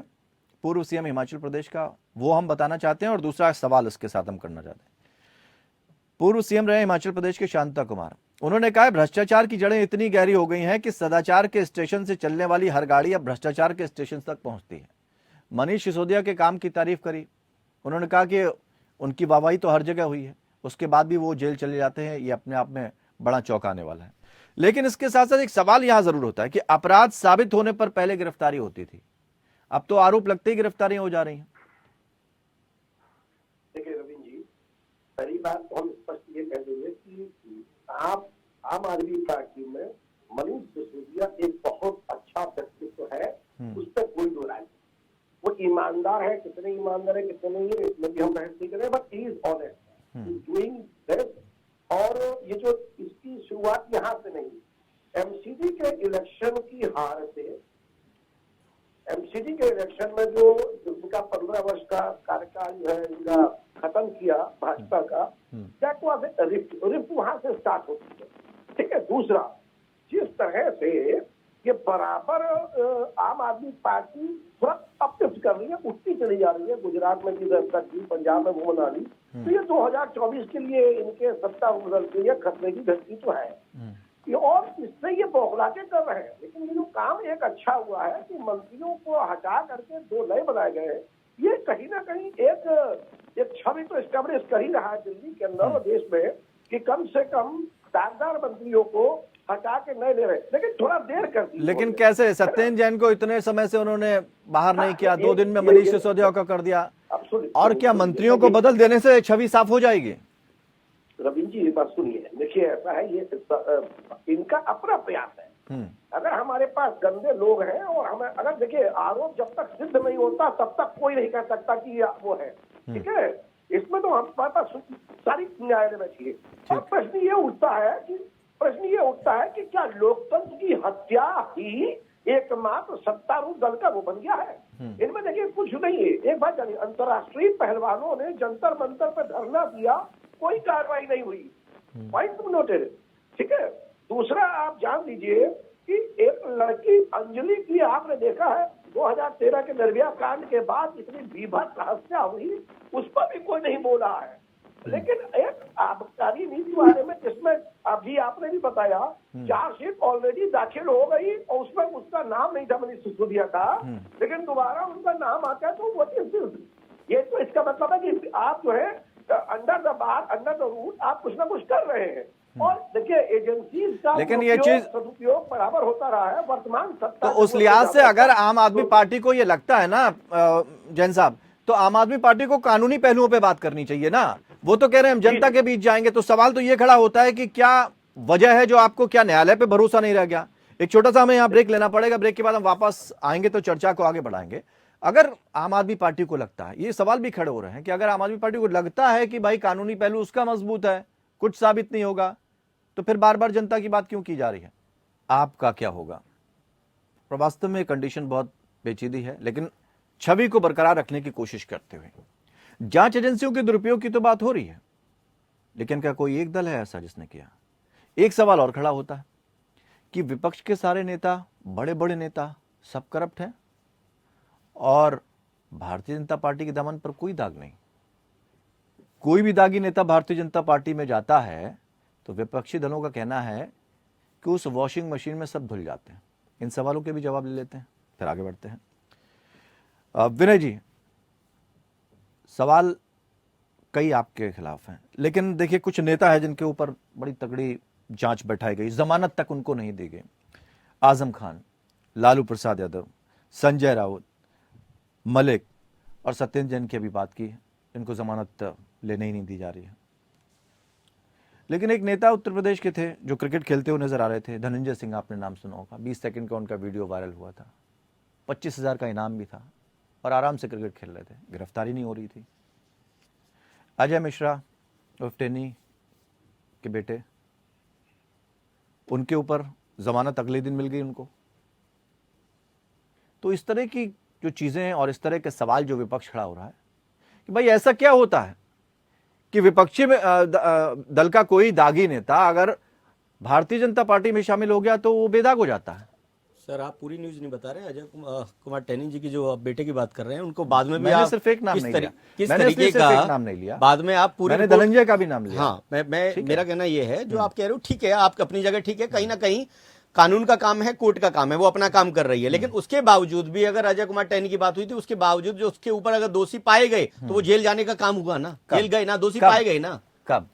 पूर्व सीएम हिमाचल प्रदेश का, वो हम बताना चाहते हैं, और दूसरा सवाल इसके साथ हम करना चाहते हैं। पूर्व सीएम रहे हिमाचल प्रदेश के शांता कुमार, उन्होंने कहा भ्रष्टाचार की जड़ें इतनी गहरी हो गई हैं कि सदाचार के स्टेशन से चलने वाली हर गाड़ी अब भ्रष्टाचार के स्टेशन तक पहुंचती है। मनीष सिसोदिया के काम की तारीफ करी, उन्होंने कहा कि उनकी वाहवाही तो हर जगह हुई है, उसके बाद भी वो जेल चले जाते हैं, ये अपने आप में बड़ा चौंकाने वाला है। लेकिन इसके साथ साथ एक सवाल यहां जरूर होता है कि अपराध साबित होने पर पहले गिरफ्तारी होती थी, अब तो आरोप लगते ही गिरफ्तारियां हो जा रही हैं। देखिए रविंद्र जी, पहली बात तो हम स्पष्ट ये कह देंगे कि आप आम आदमी पार्टी में मनीष सिसोदिया एक बहुत अच्छा व्यक्तित्व है, उस पर कोई दो राय नहीं। वो ईमानदार है, कितने ईमानदार है कितने नहीं है इसमें भी हम बहस नहीं करें, but he is honest doing this. और ये जो इसकी शुरुआत यहाँ से नहीं, एमसीडी के इलेक्शन की हार से, एमसीडी के इलेक्शन में जो इनका 15 वर्ष का कार्यकाल जो है इनका खत्म किया भाजपा का, दैट वाज रिफ्ट वहां से स्टार्ट होती है। ठीक है। दूसरा, जिस तरह से ये बराबर आम आदमी पार्टी थोड़ा अपलिफ्ट कर रही है, उठती चली जा रही है, गुजरात में भी दस्तक दी, पंजाब में वो बना ली, तो ये 2024 के लिए इनके सत्ता बदल के लिए खतरे की घंटी तो है। और इससे ये बौखला के कर रहे हैं। लेकिन ये जो काम एक अच्छा हुआ है कि मंत्रियों को हटा करके 2 नए बनाए गए हैं, ये कहीं ना कहीं एक छवि तो एस्टेब्लिश कर ही रहा है दिल्ली के अंदर और देश में कि कम से कम दागदार मंत्रियों को हटा के नए ले रहे, लेकिन थोड़ा देर कर दी। लेकिन कैसे सत्येंद्र जैन को इतने समय से उन्होंने बाहर नहीं किया, 2 दिन में मनीष सिसोदिया का कर दिया, और क्या मंत्रियों को बदल देने से छवि साफ हो जाएगी? रविंद्र जी, ये बात सुनिए, देखिए ऐसा है, ये इनका अपना प्रयास है। अगर हमारे पास गंदे लोग हैं और हमें अगर देखिए आरोप जब तक सिद्ध नहीं होता तब तक कोई नहीं कह सकता कि ये वो है। ठीक है। इसमें तो हमारे पास सारी न्यायालय बैठी है। और प्रश्न ये उठता है कि क्या लोकतंत्र की हत्या ही एकमात्र सत्तारूढ़ दल का वो बन गया है? इनमें देखिए कुछ नहीं है। एक बात जानिए, अंतर्राष्ट्रीय पहलवानों ने जंतर मंतर पर धरना दिया, कोई कार्रवाई नहीं हुई। Point noted. ठीक है। दूसरा, आप जान लीजिए कि एक लड़की अंजलि की आपने देखा है 2013 के निर्भया कांड के बाद इतनी भीभत्स हत्या हुई, उस पर भी कोई नहीं बोला है। लेकिन एक आबकारी नीति बारे में जिसमें अभी आपने भी बताया, चार्जशीट ऑलरेडी दाखिल हो गई और उसमें उसका नाम नहीं था मनीष सिसोदिया का, लेकिन दोबारा उनका नाम आता है, तो वो ये तो इसका मतलब है कि आप जो है under the bar, under the rule आप कुछ ना कुछ कर रहे हैं। और देखिए एजेंसी का लेकिन ये चीज सदुपयोग बराबर होता रहा है वर्तमान सत्ता। तो उस लिहाज से अगर आम आदमी पार्टी को ये लगता है ना जैन साहब, तो आम आदमी पार्टी को कानूनी पहलुओं पे बात करनी चाहिए ना। वो तो कह रहे हैं हम जनता के बीच जाएंगे। तो सवाल तो ये खड़ा होता है कि क्या वजह है जो आपको, क्या न्यायालय पे भरोसा नहीं रह गया? एक छोटा सा हमें यहाँ ब्रेक लेना पड़ेगा, ब्रेक के बाद हम वापस आएंगे तो चर्चा को आगे बढ़ाएंगे। अगर आम आदमी पार्टी को लगता है, ये सवाल भी खड़े हो रहे हैं कि अगर आम आदमी पार्टी को लगता है कि भाई कानूनी पहलू उसका मजबूत है, कुछ साबित नहीं होगा, तो फिर बार बार जनता की बात क्यों की जा रही है? आपका क्या होगा? वास्तव में कंडीशन बहुत पेचीदी है, लेकिन छवि को बरकरार रखने की कोशिश करते हुए जांच एजेंसियों के दुरुपयोग की तो बात हो रही है, लेकिन क्या कोई एक दल है ऐसा जिसने किया? एक सवाल और खड़ा होता है कि विपक्ष के सारे नेता, बड़े बड़े नेता सब करप्ट हैं और भारतीय जनता पार्टी के दामन पर कोई दाग नहीं। कोई भी दागी नेता भारतीय जनता पार्टी में जाता है तो विपक्षी दलों का कहना है कि उस वॉशिंग मशीन में सब धुल जाते हैं। इन सवालों के भी जवाब ले लेते हैं, फिर आगे बढ़ते हैं। विनय जी, सवाल कई आपके खिलाफ हैं, लेकिन देखिए कुछ नेता है जिनके ऊपर बड़ी तगड़ी जांच बैठाई गई, जमानत तक उनको नहीं दी गई। आजम खान, लालू प्रसाद यादव, संजय राउत, मलिक और सत्येंद्र जैन की अभी बात की, इनको जमानत लेने ही नहीं दी जा रही है। लेकिन एक नेता उत्तर प्रदेश के थे जो क्रिकेट खेलते हुए नजर आ रहे थे, धनंजय सिंह, आपने नाम सुना होगा। 20 सेकंड का उनका वीडियो वायरल हुआ था, 25,000 का इनाम भी था और आराम से क्रिकेट खेल रहे थे, गिरफ्तारी नहीं हो रही थी। अजय मिश्रा उर्फ टेनी के बेटे, उनके ऊपर जमानत अगले दिन मिल गई उनको। तो इस तरह की जो चीजें और इस तरह के सवाल जो विपक्ष खड़ा हो रहा है कि भाई ऐसा क्या होता है कि विपक्षी दल का कोई दागी नेता अगर भारतीय जनता पार्टी में शामिल हो गया तो वो बेदाग हो जाता है। सर, आप पूरी न्यूज नहीं बता रहे। अजय कुमार टैनी जी की जो आप बेटे की बात कर रहे हैं, उनको बाद में भी मैंने आप सिर्फ एक नाम किस नहीं तरीके लिया, मैंने तरीके सिर्फ का एक नाम नहीं लिया, बाद में आप पूरे मैंने धनंजय का भी नाम लिया। हाँ, मेरा कहना ये है, जो आप कह रहे हो ठीक है, आप अपनी जगह ठीक है, कहीं ना कहीं कानून का काम है, कोर्ट का काम है, वो अपना काम कर रही है। लेकिन उसके बावजूद भी अगर अजय कुमार टैनी की बात हुई थी, उसके बावजूद जो उसके ऊपर अगर दोषी पाए गए तो वो जेल जाने का काम हुआ ना, जेल गए ना, दोषी पाए गए ना। कब?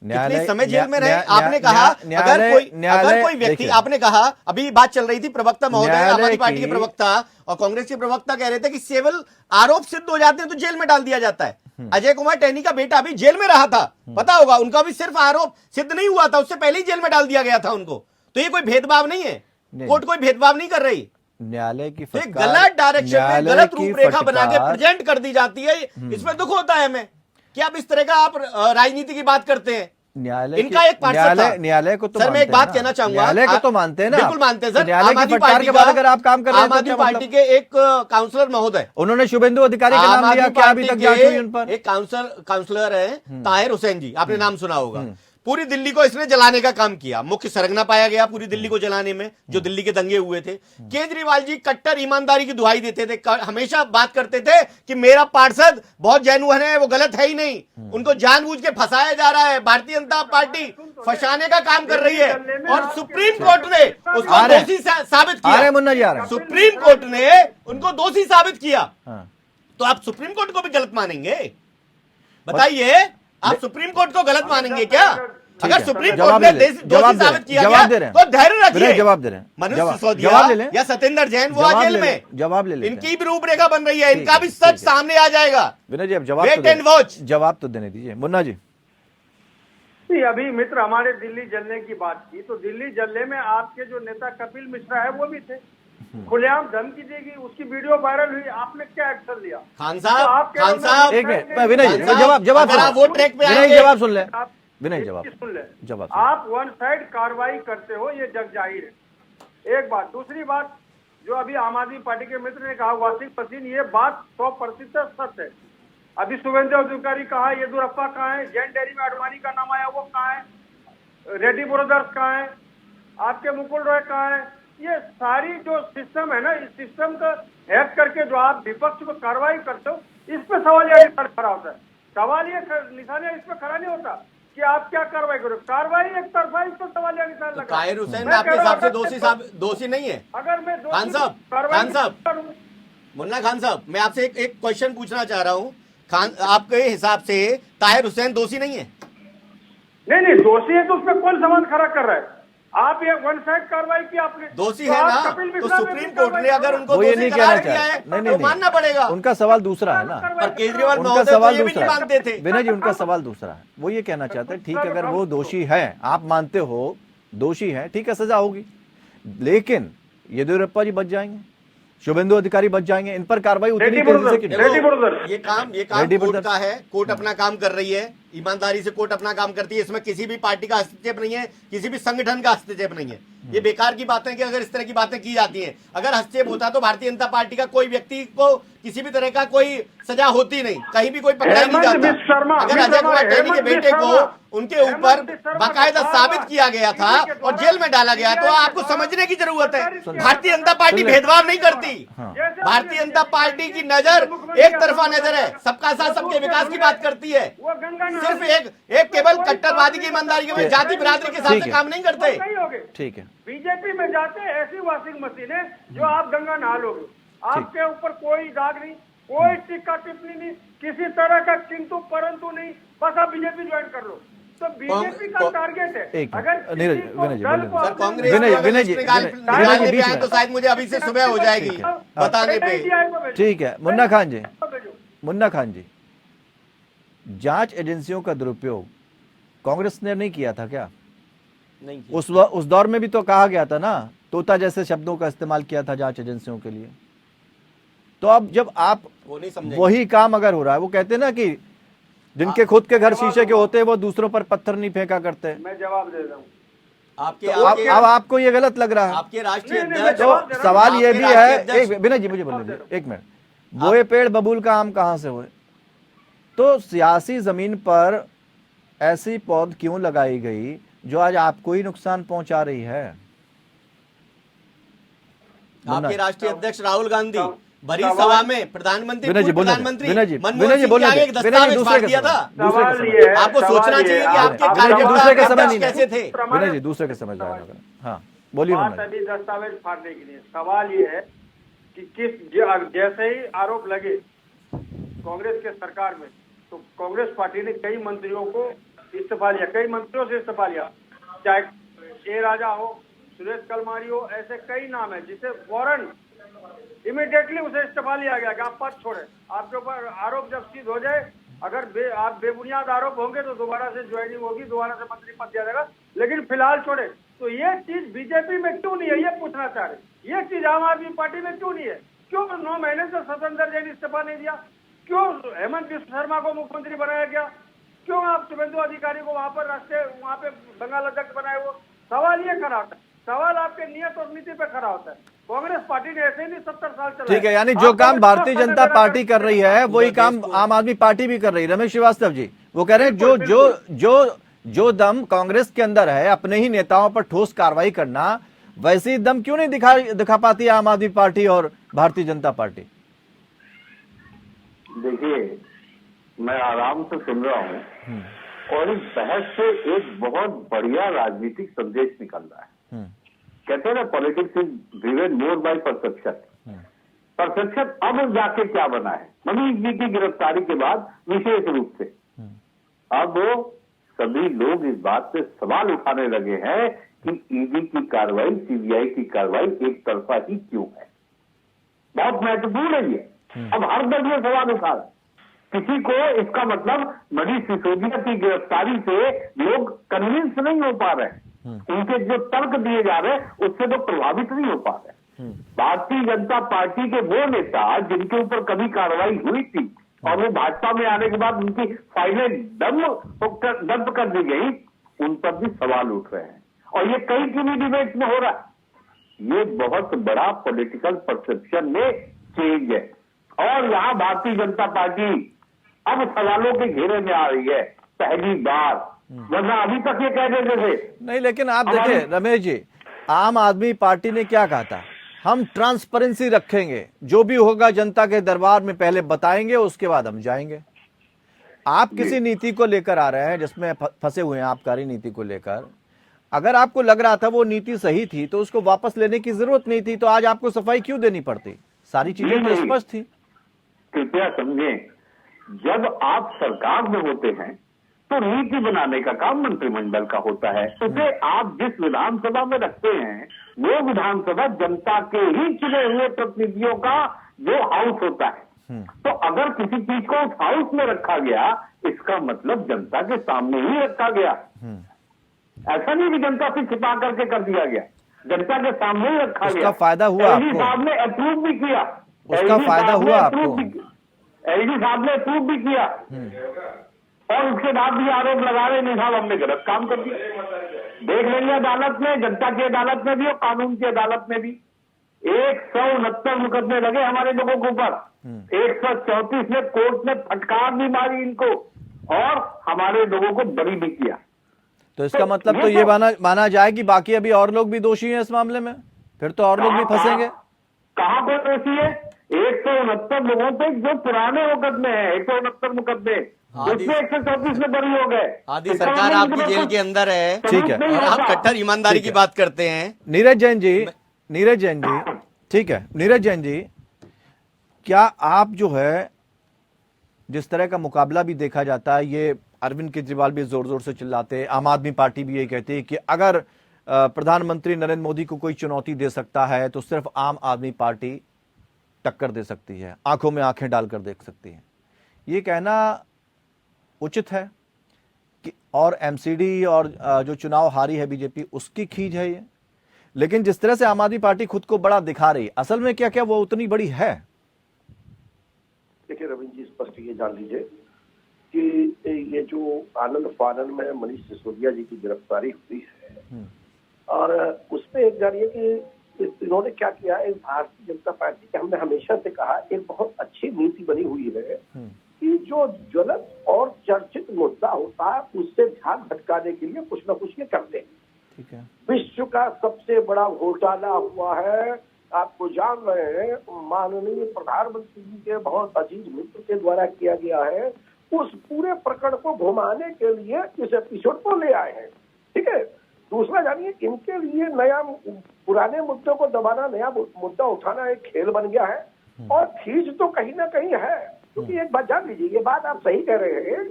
कितने समय जेल में रहे? आपने कहा अगर कोई व्यक्ति, आपने कहा, अभी बात चल रही थी, प्रवक्ता महोदय, आम आदमी पार्टी के प्रवक्ता और कांग्रेस के प्रवक्ता कह रहे थे कि केवल आरोप सिद्ध हो जाते हैं तो जेल में डाल दिया जाता है। अजय कुमार टैनी का बेटा अभी जेल में रहा था, पता होगा, उनका भी सिर्फ आरोप सिद्ध नहीं हुआ था, उससे पहले ही जेल में डाल दिया गया था उनको। तो ये कोई भेदभाव नहीं है, कोर्ट कोई भेदभाव नहीं कर रही। न्यायालय की गलत डायरेक्शन में गलत रूपरेखा बना के प्रेजेंट कर दी जाती है, इसमें दुख होता है हमें कि आप इस तरह का आप राजनीति की बात करते हैं। इनका एक पार्षद था। न्यायालय को तो सर, मैं एक बात कहना चाहूंगा, न्यायालय को तो मानते हैं ना, बिल्कुल मानते हैं सर। आम आदमी पार्टी के बाद अगर आप काम कर रहे हैं, आम आदमी पार्टी के एक काउंसलर महोदय, उन्होंने शुभेंदु अधिकारी का नाम लिया, क्या अभी तक जांच हुई उन पर? एक काउंसलर है ताहिर हुसैन जी, आपने नाम सुना होगा। पूरी दिल्ली को इसने जलाने का काम किया, मुख्य सरगना पाया गया पूरी दिल्ली को जलाने में, जो दिल्ली के दंगे हुए थे। केजरीवाल जी कट्टर ईमानदारी की दुहाई देते थे, हमेशा बात करते थे कि मेरा पार्षद बहुत जेन्युइन है, वो गलत है ही नहीं, उनको जानबूझ के फंसाया जा रहा है, भारतीय जनता पार्टी फंसाने का काम कर रही है। और सुप्रीम कोर्ट ने उसको दोषी साबित किया। मुन्ना जी आ रहे हैं। सुप्रीम कोर्ट ने उनको दोषी साबित किया, तो आप सुप्रीम कोर्ट को भी गलत मानेंगे? बताइए, आप सुप्रीम कोर्ट को गलत मानेंगे क्या? अगर सुप्रीम कोर्ट ने दोषी साबित किया गया तो धैर्य रखिए। जवाब दे रहे हैं, मनीष सिसोदिया या सत्येंद्र जैन वो जेल में, जवाब ले लेते हैं। इनकी भी रूपरेखा बन रही है, इनका भी सच सामने आ जाएगा। विनय जी, अब जवाब वेट एंड वॉच, जवाब तो देने दीजिए। मुन्ना जी, अभी मित्र हमारे दिल्ली जलने की बात की, तो दिल्ली जलने में आपके जो नेता कपिल मिश्रा है वो भी थे, खुलेआम धमकी देगी, उसकी वीडियो वायरल हुई, आपने क्या एक्शन लिया? खान साहब एक मिनट, विनय जी जवाब वो ट्रैक पे विनय जवाब सुन ले, विनय सुन ले, जवाब आप वन साइड कार्रवाई करते हो, ये जग जाहिर है। एक बात, दूसरी बात, जो अभी आम आदमी पार्टी के मित्र ने कहा वॉशिंग मशीन, ये बात 100% सच है। अभी शुभेंदु अधिकारी कहा, येदुरप्पा कहाँ है, जैन डेयरी में अडवाणी का नाम आया वो कहाँ है, रेड्डी ब्रदर्स कहाँ है, आपके मुकुल रॉय कहाँ है? ये सारी जो सिस्टम है ना, इस सिस्टम का हैक करके जो आप विपक्ष को कार्रवाई करते हो, इस पे सवालिया निशान खड़ा होता है। सवाल ये निशान इस पे खड़ा नहीं होता कि आप क्या कार्रवाई करो, कार्रवाई एक तरफा, इस पर सवालिया निशान लगा। ताहिर हुसैन आपके हिसाब से दोषी नहीं है? अगर मैं खान साहब, मुन्ना खान साहब, मैं आपसे एक क्वेश्चन पूछना चाह रहा हूँ। खान, आपके हिसाब से ताहिर हुसैन दोषी नहीं है? नहीं, दोषी है तो उस पर कौन सवाल खड़ा कर रहा है? आप ये वन साइड कार्रवाई की आपने, दोषी तो है आप ना, कपिल तो मिश्रा पे सुप्रीम भी कोर्ट ने कार्रवाई अगर करो। उनको वो ये दोषी नहीं कहना करार चाह दिया रहे, है नहीं तो नहीं मानना पड़ेगा। उनका सवाल दूसरा है ना, पर केजरीवाल उनका महोदय तो सवाल ये भी नहीं दूसरा मानते है। थे। विनय जी, उनका सवाल दूसरा है। वो ये कहना चाहते हैं, ठीक है, अगर वो दोषी है, आप मानते हो दोषी है, ठीक है, सजा होगी, लेकिन येदियुरप्पा जी बच जाएंगे, शुभेंदु अधिकारी बच जाएंगे, इन पर कार्रवाई उतनी रेड्डी तेजी से ब्रदर, क्यों नहीं? रेड्डी ब्रदर। ये काम रेड्डी कोर्ट ब्रदर्स। का है, कोर्ट अपना काम कर रही है, ईमानदारी से कोर्ट अपना काम करती है, इसमें किसी भी पार्टी का हस्तक्षेप नहीं है, किसी भी संगठन का हस्तक्षेप नहीं है। ये बेकार की बातें कि अगर इस तरह की बातें की जाती हैं, अगर हस्तक्षेप होता तो भारतीय जनता पार्टी का कोई व्यक्ति को किसी भी तरह का कोई सजा होती नहीं, कहीं भी कोई पकड़ा नहीं हेमंत जाता। बिश्व शर्मा, अगर बिश्व अजय शर्मा, कुमार टहनी के हेमंत बेटे बिश्व को शर्मा, उनके हेमंत ऊपर बिश्व शर्मा बाकायदा के साबित द्वारा, किया गया था इसी के और द्वारा जेल में डाला गया, तो आपको समझने की जरूरत है। भारतीय जनता पार्टी भेदभाव नहीं करती। जैसे भारतीय जनता पार्टी की नजर एक तरफा नजर है, सबका साथ सबके विकास की बात करती है। वो गंगा नहर सिर्फ में- एक केवल कट्टरवादी की ईमानदारी के वजह जाति बिरादरी के हिसाब ठीक से है। काम नहीं करते। नहीं होगे। ठीक है, बीजेपी में जाते ऐसी वॉशिंग मशीन है जो आप गंगा नहा लोगे, आपके ऊपर कोई दाग नहीं, कोई टिक्का टिप्पणी नहीं, किसी तरह का किंतु परंतु नहीं, बस आप बीजेपी ज्वाइन कर लो। तो बीजेपी का टारगेट है, एक अगर मिनट, नीरज, किसी को विनय जी, दल बोलिए। को सर, अपने- कांग्रेस विनय को जी, अगर विनय जी, इसमें गाल- विनय गाल जी, दे बीच आए में। तो शायद मुझे अभी से सुबह हो जाएगी ठीक है। बताने पे। ठीक है, मुन्ना खान जी, भेजो। मुन्ना खान जी, जांच एजेंसियों का दुरुपयोग कांग्रेस ने नहीं किया था क्या? नहीं की। उस दौर में भी तो कहा गया था ना, तोता जैसे शब्दों का इस्तेमाल किया था जांच एजेंसियों के लिए। तो अब जब आप वो नहीं समझे। वही काम अगर हो रहा है, वो कहते हैं ना कि जिनके खुद के घर शीशे के होते हैं वो दूसरों पर पत्थर नहीं फेंका करते। मैं जवाब दे रहा हूँ। आपके तो अब आपको ये गलत लग रहा है। आपके राष्ट्रीय नहीं, नहीं, अध्यक्ष जवाब तो दे रहा हूं। सवाल ये आपके भी राष्ट्रीय है, अध्यक्ष- एक विनय जी मुझे बोलने दीजिए, एक मिनट, बोए पेड़ बबूल का आम कहां से हुए? तो सियासी जमीन पर ऐसी पौध क्यों लगाई गई जो आज आपको ही नुकसान पहुंचा रही है? आपके राष्ट्रीय अध्यक्ष राहुल गांधी बड़ी सवाल- सभा में प्रधानमंत्री विनय जी पूर्व बोलने दीजिए, प्रधानमंत्री विनय जी, मनमोहन विनय जी सिंह बोलने के आगे एक दीजिए, विनय जी दस्तावेज दूसरे फाड़ के दिया समय, था। दूसरे के सवाल समय। ये है, आपको सवाल सोचना ये चाहिए है, कि आप- आपके आप- विनय जी कार्यकर्ता दूसरे के समय अध्यक्ष नहीं कैसे थे। विनय जी दूसरे के समय जा रहा है। हाँ बोलिए बात मुन्ना जी। अभी दस्तावेज फाड़ने की नहीं है। सवाल ये है कि जैसे ही आरोप लगे कांग्रेस के सरकार में, तो कांग्रेस पार्टी ने कई मंत्रियों को इस्तीफा लिया, कई मंत्रियों से इस्तीफा लिया, चाहे ए राजा हो, सुरेश कलमारी हो, ऐसे कई नाम है जिसे फौरन इमीडिएटली उसे इस्तीफा लिया गया कि आप पद छोड़े। आपके ऊपर आरोप जब सिद्ध हो जाए, अगर आप बेबुनियाद आरोप होंगे तो दोबारा से ज्वाइनिंग होगी, दोबारा से मंत्री पद दिया जाएगा, लेकिन फिलहाल छोड़े। तो ये चीज बीजेपी में क्यों नहीं है, ये पूछना चाह रहे। ये चीज आम आदमी पार्टी में क्यों नहीं है? क्यों 9 महीने से सतेंद्र जैन इस्तीफा नहीं दिया? क्यों हेमंत बिश्व शर्मा को मुख्यमंत्री बनाया गया? क्यों आप शुभेंदु अधिकारी को वहां पे बंगाल अध्यक्ष बनाए? वो सवाल ये खड़ा होता है, सवाल आपके नियत और नीति पे खड़ा होता है। कांग्रेस पार्टी ने ऐसे ही नहीं 70 साल चलाए। ठीक है, यानी जो आप काम अगर भारतीय 10 जनता साल पार्टी अगर कर रही है वही काम आम आदमी पार्टी भी कर रही है। रमेश श्रीवास्तव जी वो कह रहे हैं जो दम कांग्रेस के अंदर है अपने ही नेताओं पर ठोस कार्रवाई करना, वैसी दम क्यों नहीं दिखा पाती आम आदमी पार्टी और भारतीय जनता पार्टी? देखिए, मैं आराम से सुन रहा हूँ और इस बहस से एक बहुत बढ़िया राजनीतिक संदेश निकल रहा है। कहते हैं ना, politics is driven more by perception. Perception अब जाके क्या बना है मनीष जी की गिरफ्तारी के बाद, विशेष रूप से अब सभी लोग इस बात पे सवाल उठाने लगे हैं कि ईडी की कार्रवाई, सीबीआई की कार्रवाई एक तरफा ही क्यों है। बहुत महत्वपूर्ण है ये। अब हर दल ये सवाल उठा रहा है। किसी को इसका मतलब मनीष सिसोदिया की गिरफ्तारी से लोग कन्विंस नहीं हो पा रहे हैं, उनके जो तर्क दिए जा रहे हैं उससे लोग प्रभावित नहीं हो पा रहे हैं। भारतीय जनता पार्टी के वो नेता जिनके ऊपर कभी कार्रवाई हुई थी और वो भाजपा में आने के बाद उनकी फाइलें डंप कर दी गई, उन पर भी सवाल उठ रहे हैं और ये कई टीवी डिबेट में हो रहा है। ये बहुत बड़ा पॉलिटिकल परसेप्शन में चेंज है और यहां भारतीय जनता पार्टी अब सवालों के घेरे में आ रही है पहली बार, वरना अभी तक ये कह देते थे। नहीं, लेकिन आप देखिए रमेश जी, आम आदमी पार्टी ने क्या कहा था, हम ट्रांसपेरेंसी रखेंगे, जो भी होगा जनता के दरबार में पहले बताएंगे, उसके बाद हम जाएंगे। आप किसी नीति को लेकर आ रहे हैं जिसमें फंसे हुए हैं, आबकारी नीति को लेकर। अगर आपको लग रहा था वो नीति सही थी तो उसको वापस लेने की जरूरत नहीं थी, तो आज आपको सफाई क्यों देनी पड़ती? सारी चीजें तो स्पष्ट थी। कृपया समझें, जब आप सरकार में होते हैं तो नीति बनाने का काम मंत्रिमंडल का होता है। उसे आप जिस विधानसभा में रखते हैं वो विधानसभा जनता के ही चुने हुए प्रतिनिधियों का जो हाउस होता है। तो अगर किसी चीज को उस हाउस में रखा गया, इसका मतलब जनता के सामने ही रखा गया। ऐसा नहीं कि जनता से छिपा करके कर दिया गया, जनता के सामने ही रखा गया। उसका फायदा हुआ एलजी आपको? साहब ने अप्रूव भी किया। उसका फायदा हुआ आपको? एलजी साहब ने अप्रूव भी किया और उसके बाद भी आरोप लगा रहे नहीं साहब हमने गलत काम कर दिया। देख लेंगे अदालत में, जनता की अदालत में भी और कानून की अदालत में भी 169 मुकदमे लगे हमारे लोगों के ऊपर। 134 में कोर्ट ने फटकार भी मारी इनको और हमारे लोगों को बरी भी किया। तो इसका मतलब तो ये माना जाए कि बाकी अभी और लोग भी दोषी हैं इस मामले में, फिर तो और लोग भी फंसेंगे। कहां पर दोषी है? 169 लोगों पे जो पुराने मुकदमे हैं, 169 मुकदमे, उसमें 134 में बरी हो गए। आदि सरकार आपकी जेल के अंदर है, ठीक है, और आप कट्टर ईमानदारी की बात करते हैं। नीरज जैन जी, ठीक है, नीरज जैन जी, क्या आप जो है जिस तरह का मुकाबला भी देखा जाता है, ये अरविंद केजरीवाल भी जोर जोर से चिल्लाते हैं, आम आदमी पार्टी भी ये कहती है कि अगर प्रधानमंत्री नरेंद्र मोदी को कोई चुनौती दे सकता है तो सिर्फ आम आदमी पार्टी टक्कर दे सकती है, आंखों में आंखें डालकर देख सकती है, ये कहना उचित है कि और एमसीडी और जो चुनाव हारी है बीजेपी उसकी खींच है ये? लेकिन जिस तरह से आम आदमी पार्टी खुद को बड़ा दिखा रही है, असल में क्या क्या वो उतनी बड़ी है? देखिए रविंद्र जी, स्पष्ट ये जान लीजिए कि ये जो आनंद फानन में मनीष सिसोदिया जी की गिरफ्तारी हुई है और उसमें एक जानिए कि इन्होंने क्या किया है, भारतीय जनता पार्टी के हमने हमेशा से कहा एक बहुत अच्छी नीति बनी हुई है कि जो ज्वलंत और चर्चित मुद्दा होता है उससे ध्यान भटकाने के लिए कुछ ना कुछ ये करते हैं। ठीक है, विश्व का सबसे बड़ा घोटाला हुआ है, आपको जान रहे हैं, माननीय प्रधानमंत्री जी के बहुत अजीज मित्र के द्वारा किया गया है। उस पूरे प्रकरण को घुमाने के लिए इस एपिसोड को ले आए हैं। ठीक है, दूसरा जानिए, इनके लिए नया पुराने मुद्दों को दबाना, नया मुद्दा उठाना एक खेल बन गया है और खींच तो कहीं ना कहीं है। क्योंकि एक बात जान लीजिए, ये बात आप सही कह रहे हैं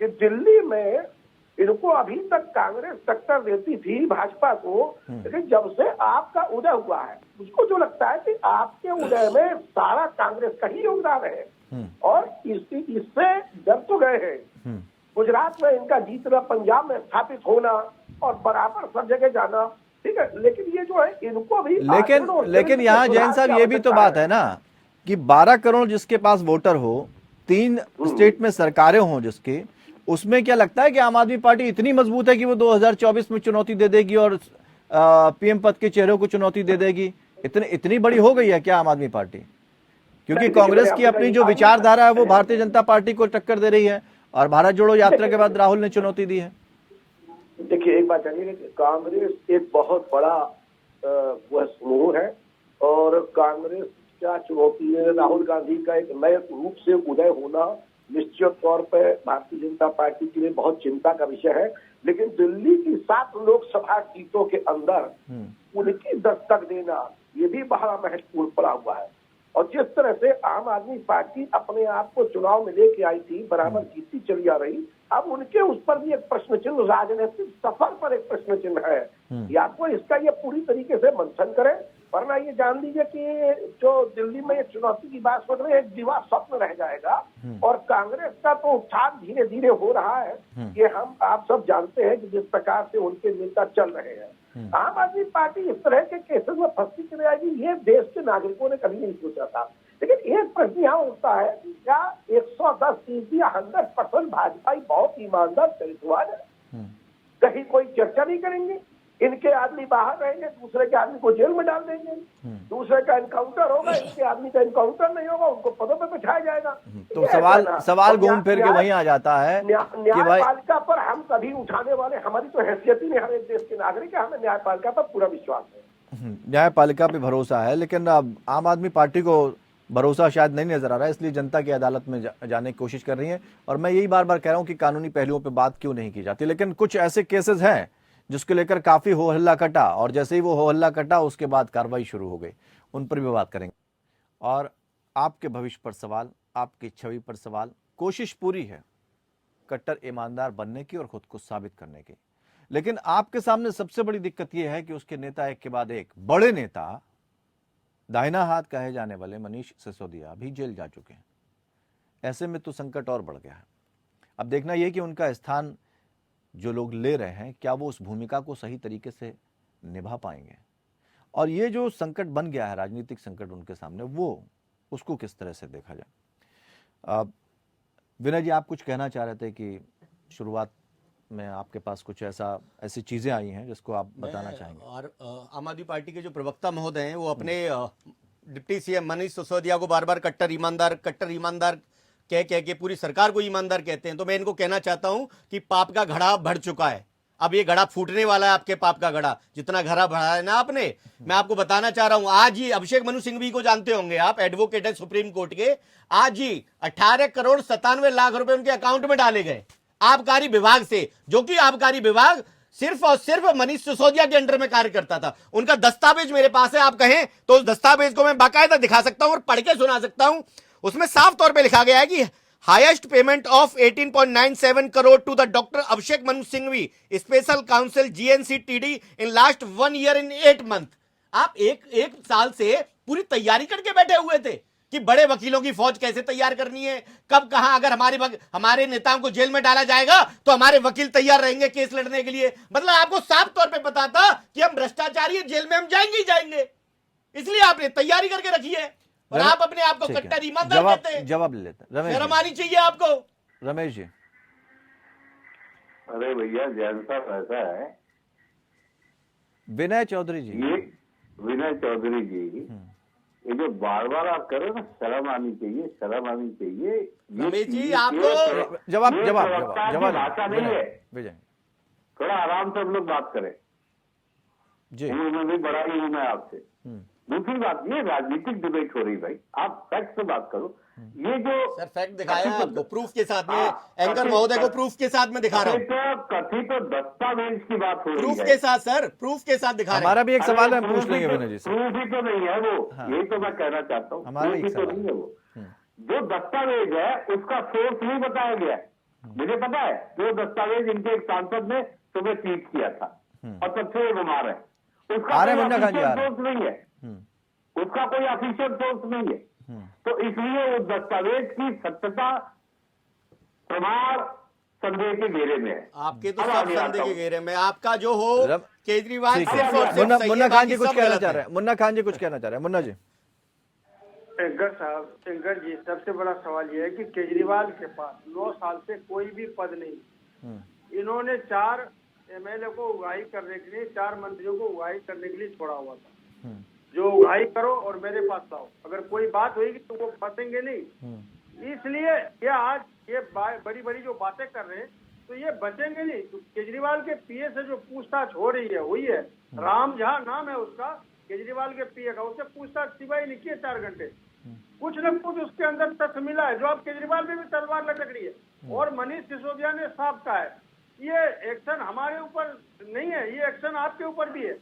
कि दिल्ली में इनको अभी तक कांग्रेस टक्कर देती थी भाजपा को, लेकिन जब से आपका उदय हुआ है मुझको जो लगता है कि आपके उदय में सारा कांग्रेस का ही योगदान है और इससे डर तो गए हैं। गुजरात में इनका जीतना, पंजाब में स्थापित होना और बराबर सब जगह जाना, ठीक है, लेकिन ये जो है इनको भी लेकिन यहाँ जैन साहब ये भी तो बात है ना कि 12 करोड़ जिसके पास वोटर हो, 3 स्टेट में सरकारें हों जिसकी, उसमें क्या लगता है कि आम आदमी पार्टी इतनी मजबूत है कि वो 2024 में चुनौती दे देगी और पीएम पद के चेहरों को चुनौती दे देगी? इतनी बड़ी हो गई है क्या आम आदमी पार्टी? क्योंकि कांग्रेस की अपनी जो विचारधारा है वो भारतीय जनता पार्टी को टक्कर दे रही है और भारत जोड़ो यात्रा के बाद राहुल ने चुनौती दी है। देखिए एक बात जानिए कि कांग्रेस एक बहुत बड़ा वह समूह है और कांग्रेस क्या चुनौती है, राहुल गांधी का एक नए रूप से उदय होना निश्चित तौर पर भारतीय जनता पार्टी के लिए बहुत चिंता का विषय है। लेकिन दिल्ली की 7 लोकसभा सीटों के अंदर उनकी दस्तक देना ये भी बड़ा महत्वपूर्ण पड़ा हुआ है। और जिस तरह से आम आदमी पार्टी अपने आप को चुनाव में लेके आई थी, बराबर जीतती चली आ रही, अब उनके उस पर भी एक प्रश्न चिन्ह, राजनीतिक सफर पर एक प्रश्न चिन्ह है। या तो इसका ये पूरी तरीके से मंथन करें, वरना ये जान लीजिए कि जो दिल्ली में एक चुनौती की बात सोच रहे हैं, एक दिवा स्वप्न रह जाएगा। और कांग्रेस का तो उत्थान धीरे धीरे हो रहा है, ये हम आप सब जानते हैं कि जिस प्रकार से उनके नेता चल रहे हैं। आम आदमी पार्टी इस तरह के केसेस में फंसती चली आएगी, ये देश के नागरिकों ने कभी नहीं सोचा था। लेकिन एक प्रश्न यहाँ उठता है कि क्या 110% या 100% भाजपाई बहुत ईमानदार चरित्रवान है? कहीं कोई चर्चा नहीं करेंगे, इनके आदमी बाहर रहेंगे, दूसरे के आदमी को जेल में डाल देंगे, दूसरे का एनकाउंटर होगा, इनके आदमी का एनकाउंटर नहीं होगा, उनको पदों पर बिठाया जाएगा। तो सवाल घूम फिर के वहीं आ जाता है कि भाई न्यायपालिका पर हम कभी उठाने वाले, हमारी तो हैसियत ही नहीं, हर एक देश के नागरिक है, हमें न्यायपालिका पर पूरा विश्वास है। न्यायपालिका पे भरोसा है, लेकिन अब आम आदमी पार्टी को भरोसा शायद नहीं नजर आ रहा है, इसलिए जनता की अदालत में जाने की कोशिश कर रही है। और मैं यही बार बार कह रहा हूं कि कानूनी पहलुओं पे बात क्यों नहीं की जाती, लेकिन कुछ ऐसे केसेस हैं जिसको लेकर काफी हो हल्ला कटा और जैसे ही वो हो हल्ला कटा उसके बाद कार्रवाई शुरू हो गई, उन पर भी बात करेंगे। और आपके भविष्य पर सवाल, आपकी छवि पर सवाल, कोशिश पूरी है कट्टर ईमानदार बनने की और खुद को साबित करने की। लेकिन आपके सामने सबसे बड़ी दिक्कत यह है कि उसके नेता एक के बाद एक बड़े नेता, दाहिना हाथ कहे जाने वाले मनीष सिसोदिया भी जेल जा चुके हैं। ऐसे में तो संकट और बढ़ गया है। अब देखना यह कि उनका स्थान जो लोग ले रहे हैं, क्या वो उस भूमिका को सही तरीके से निभा पाएंगे, और ये जो संकट बन गया है, राजनीतिक संकट उनके सामने, वो उसको किस तरह से देखा जाए। विनय जी, आप कुछ कहना चाह रहे थे कि शुरुआत में आपके पास कुछ ऐसी चीजें आई हैं जिसको आप बताना चाहेंगे। और आम आदमी पार्टी के जो प्रवक्ता महोदय हैं वो अपने डिप्टी सीएम मनीष सिसोदिया को बार बार कट्टर ईमानदार कह के पूरी सरकार को ईमानदार कहते हैं। तो मैं इनको कहना चाहता हूं कि पाप का घड़ा भर चुका है, अब ये घड़ा फूटने वाला है। आपके पाप का घड़ा जितना घड़ा भरा है ना आपने, मैं आपको बताना चाह रहा हूं, आज ही अभिषेक मनु सिंघवी को जानते होंगे आप, एडवोकेट है सुप्रीम कोर्ट के, आज ही 18 करोड़ 97 लाख रुपए उनके अकाउंट में डाले गए आबकारी विभाग से, जो कि आबकारी विभाग सिर्फ और सिर्फ मनीष सिसोदिया के अंडर में कार्य करता था। उनका दस्तावेज मेरे पास है, आप कहें तो उस दस्तावेज को मैं बाकायदा दिखा सकता हूं और पढ़ के सुना सकता हूं। उसमें साफ तौर पे लिखा गया है कि highest payment of 18.97 crore to the doctor Abhishek Manu Singhvi special counsel GNCTD in last 1 year in 8 month. आप एक साल से पूरी तैयारी करके बैठे हुए थे कि बड़े वकीलों की फौज कैसे तैयार करनी है, कब कहां अगर हमारे नेताओं को जेल में डाला जाएगा तो हमारे वकील तैयार रहेंगे केस लड़ने के लिए। मतलब आपको साफ तौर पे पता था कि हम भ्रष्टाचारी हैं, जेल में हम जाएंगे ही जाएंगे, इसलिए आपने तैयारी करके रखी है। और आप अपने आप को कट्टर ईमानदार कहते हैं। जवाब ले लेते हैं। शर्म आनी चाहिए आपको। रमेश जी। अरे भैया, जैन साहब ऐसा है, विनय चौधरी जी, ये विनय चौधरी जी, ये जो बार बार आप करो ना, शर्म आनी चाहिए, शर्म आनी चाहिए। रमेश जी, आपको जवाब भाषा नहीं है। विजय, थोड़ा आराम से हम लोग बात करें जी। उम्र में भी बड़ा ही हूं मैं आपसे। दूसरी बात, ये राजनीतिक डिबेट हो रही भाई, आप फैक्ट से बात करो। ये जो सर फैक्ट दिखाया है आपको प्रूफ के साथ में, एंकर महोदय को प्रूफ के साथ में दिखा रहा हूं। कथित दस्तावेज की बात हो रही है, प्रूफ के साथ सर, प्रूफ के साथ दिखा रहे हैं। हमारा भी एक सवाल है, हम पूछ लेंगे विनय जी से। प्रूफ ही तो नहीं है वो, यही तो मैं कहना चाहता हूँ, हमारा प्रूफ ही एक तो सवाल नहीं है वो। जो दस्तावेज है उसका सोर्स नहीं बताया गया है। मुझे पता है जो दस्तावेज इनके एक सांसद ने सुबह ट्वीट किया था और तब से वो बीमार है, उसका सोर्स नहीं है, उसका कोई ऑफिशियल सोर्स नहीं है। तो इसलिए उस दस्तावेज की सत्यता प्रमाण संदेह के घेरे में है। आपके तो सब संदेह के घेरे में, आपका जो हो केजरीवाल सिर्फ और सिर्फ मुन्ना खान जी कुछ कहना चाह रहे हैं। मुन्ना खान जी कुछ कहना चाह रहे हैं। मुन्ना जी। शंकर जी, सबसे बड़ा सवाल यह है कि केजरीवाल के पास 9 साल से कोई भी पद नहीं। इन्होंने 4 MLA को उगाही करने के लिए, 4 मंत्रियों को उगाही करने के लिए छोड़ा हुआ था, जो उगाही करो और मेरे पास लाओ, अगर कोई बात होगी तो वो फंसेंगे नहीं। इसलिए ये आज ये बड़ी बड़ी जो बातें कर रहे हैं तो ये बचेंगे नहीं। तो केजरीवाल के पीए से जो पूछताछ हो रही है, हुई है, राम झा नाम है उसका, केजरीवाल के पीए का, उससे पूछताछ सिवाय नहीं किए 4 घंटे। कुछ न कुछ उसके अंदर तथ्य मिला है जो अब केजरीवाल में भी तलवार लटक रही है। और मनीष सिसोदिया ने साफ कहा है ये एक्शन हमारे ऊपर नहीं है, ये एक्शन आपके ऊपर भी है।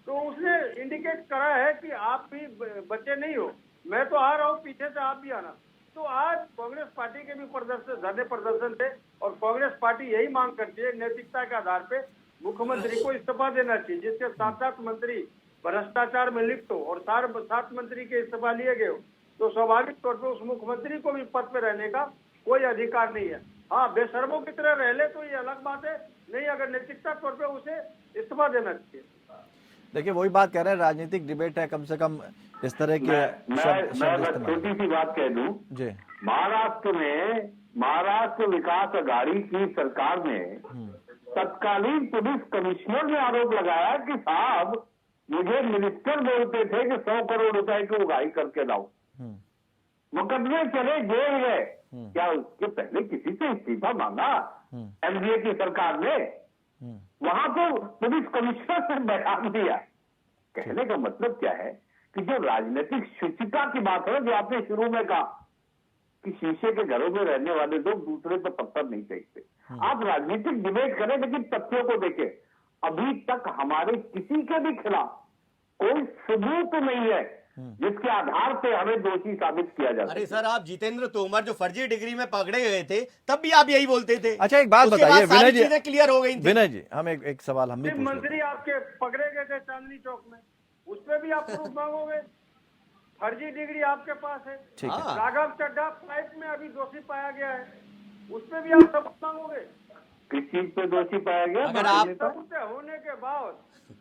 तो उसने इंडिकेट करा है कि आप भी बच्चे नहीं हो, मैं तो आ रहा हूँ, पीछे से आप भी आना। तो आज कांग्रेस पार्टी के भी धरने प्रदर्शन थे और कांग्रेस पार्टी यही मांग करती है नैतिकता के आधार पे मुख्यमंत्री को इस्तीफा देना चाहिए, जिसके 7 मंत्री भ्रष्टाचार में लिप्त हो और 7 मंत्री के इस्तीफा लिए गए हो, तो स्वाभाविक तौर पर उस मुख्यमंत्री को भी पद पे रहने का कोई अधिकार नहीं है। हाँ, बेशर्मों की तरह रह ले तो ये अलग बात है, नहीं अगर नैतिकता तौर पर उसे इस्तीफा देना चाहिए। देखिए वही बात कह रहे हैं, राजनीतिक डिबेट है, कम से कम इस तरह के मैं छोटी सी बात कह दूं जी। महाराष्ट्र विकास अघाड़ी की सरकार ने तत्कालीन पुलिस कमिश्नर ने आरोप लगाया कि साहब मुझे मिनिस्टर बोलते थे कि 100 करोड़ रुपए की उगाही करके लाओ, मुकदमे चले, जेल गए। क्या उसके पहले किसी से इस्तीफा मांगा एनडीए की सरकार ने? वहां तो पुलिस कमिश्नर ने बयान दिया। कहने का मतलब क्या है कि जो राजनीतिक शुचिता की बात है, जो आपने शुरू में कहा कि शीशे के घरों में रहने वाले लोग दूसरे पर पत्थर नहीं फेंकते। आप राजनीतिक डिबेट करें लेकिन तथ्यों को देखें। अभी तक हमारे किसी के भी खिलाफ कोई सबूत नहीं है जिसके आधार पे हमें दोषी साबित किया जा अरे सके। सर, आप जितेंद्र तोमर जो फर्जी डिग्री में पकड़े गए थे तब भी आप यही बोलते थे। अच्छा एक बात उसके बताइए बाद सारी विनय जी, चीजें क्लियर हो गई थी। विनय जी हम एक सवाल हम भी सिर्फ पूछ लेते मंत्री हैं। आपके पकड़े गए थे चांदनी चौक में, उस पर भी आप प्रूफ मांगोगे? फर्जी डिग्री आपके पास है। ठीक है। हाँ। राघव चड्ढा फ्लाइट में अभी दोषी पाया गया है, उस पर भी आप सबूत मांगोगे? किस चीज पे दोषी पाया गया? अगर आप- सबूत होने के बाद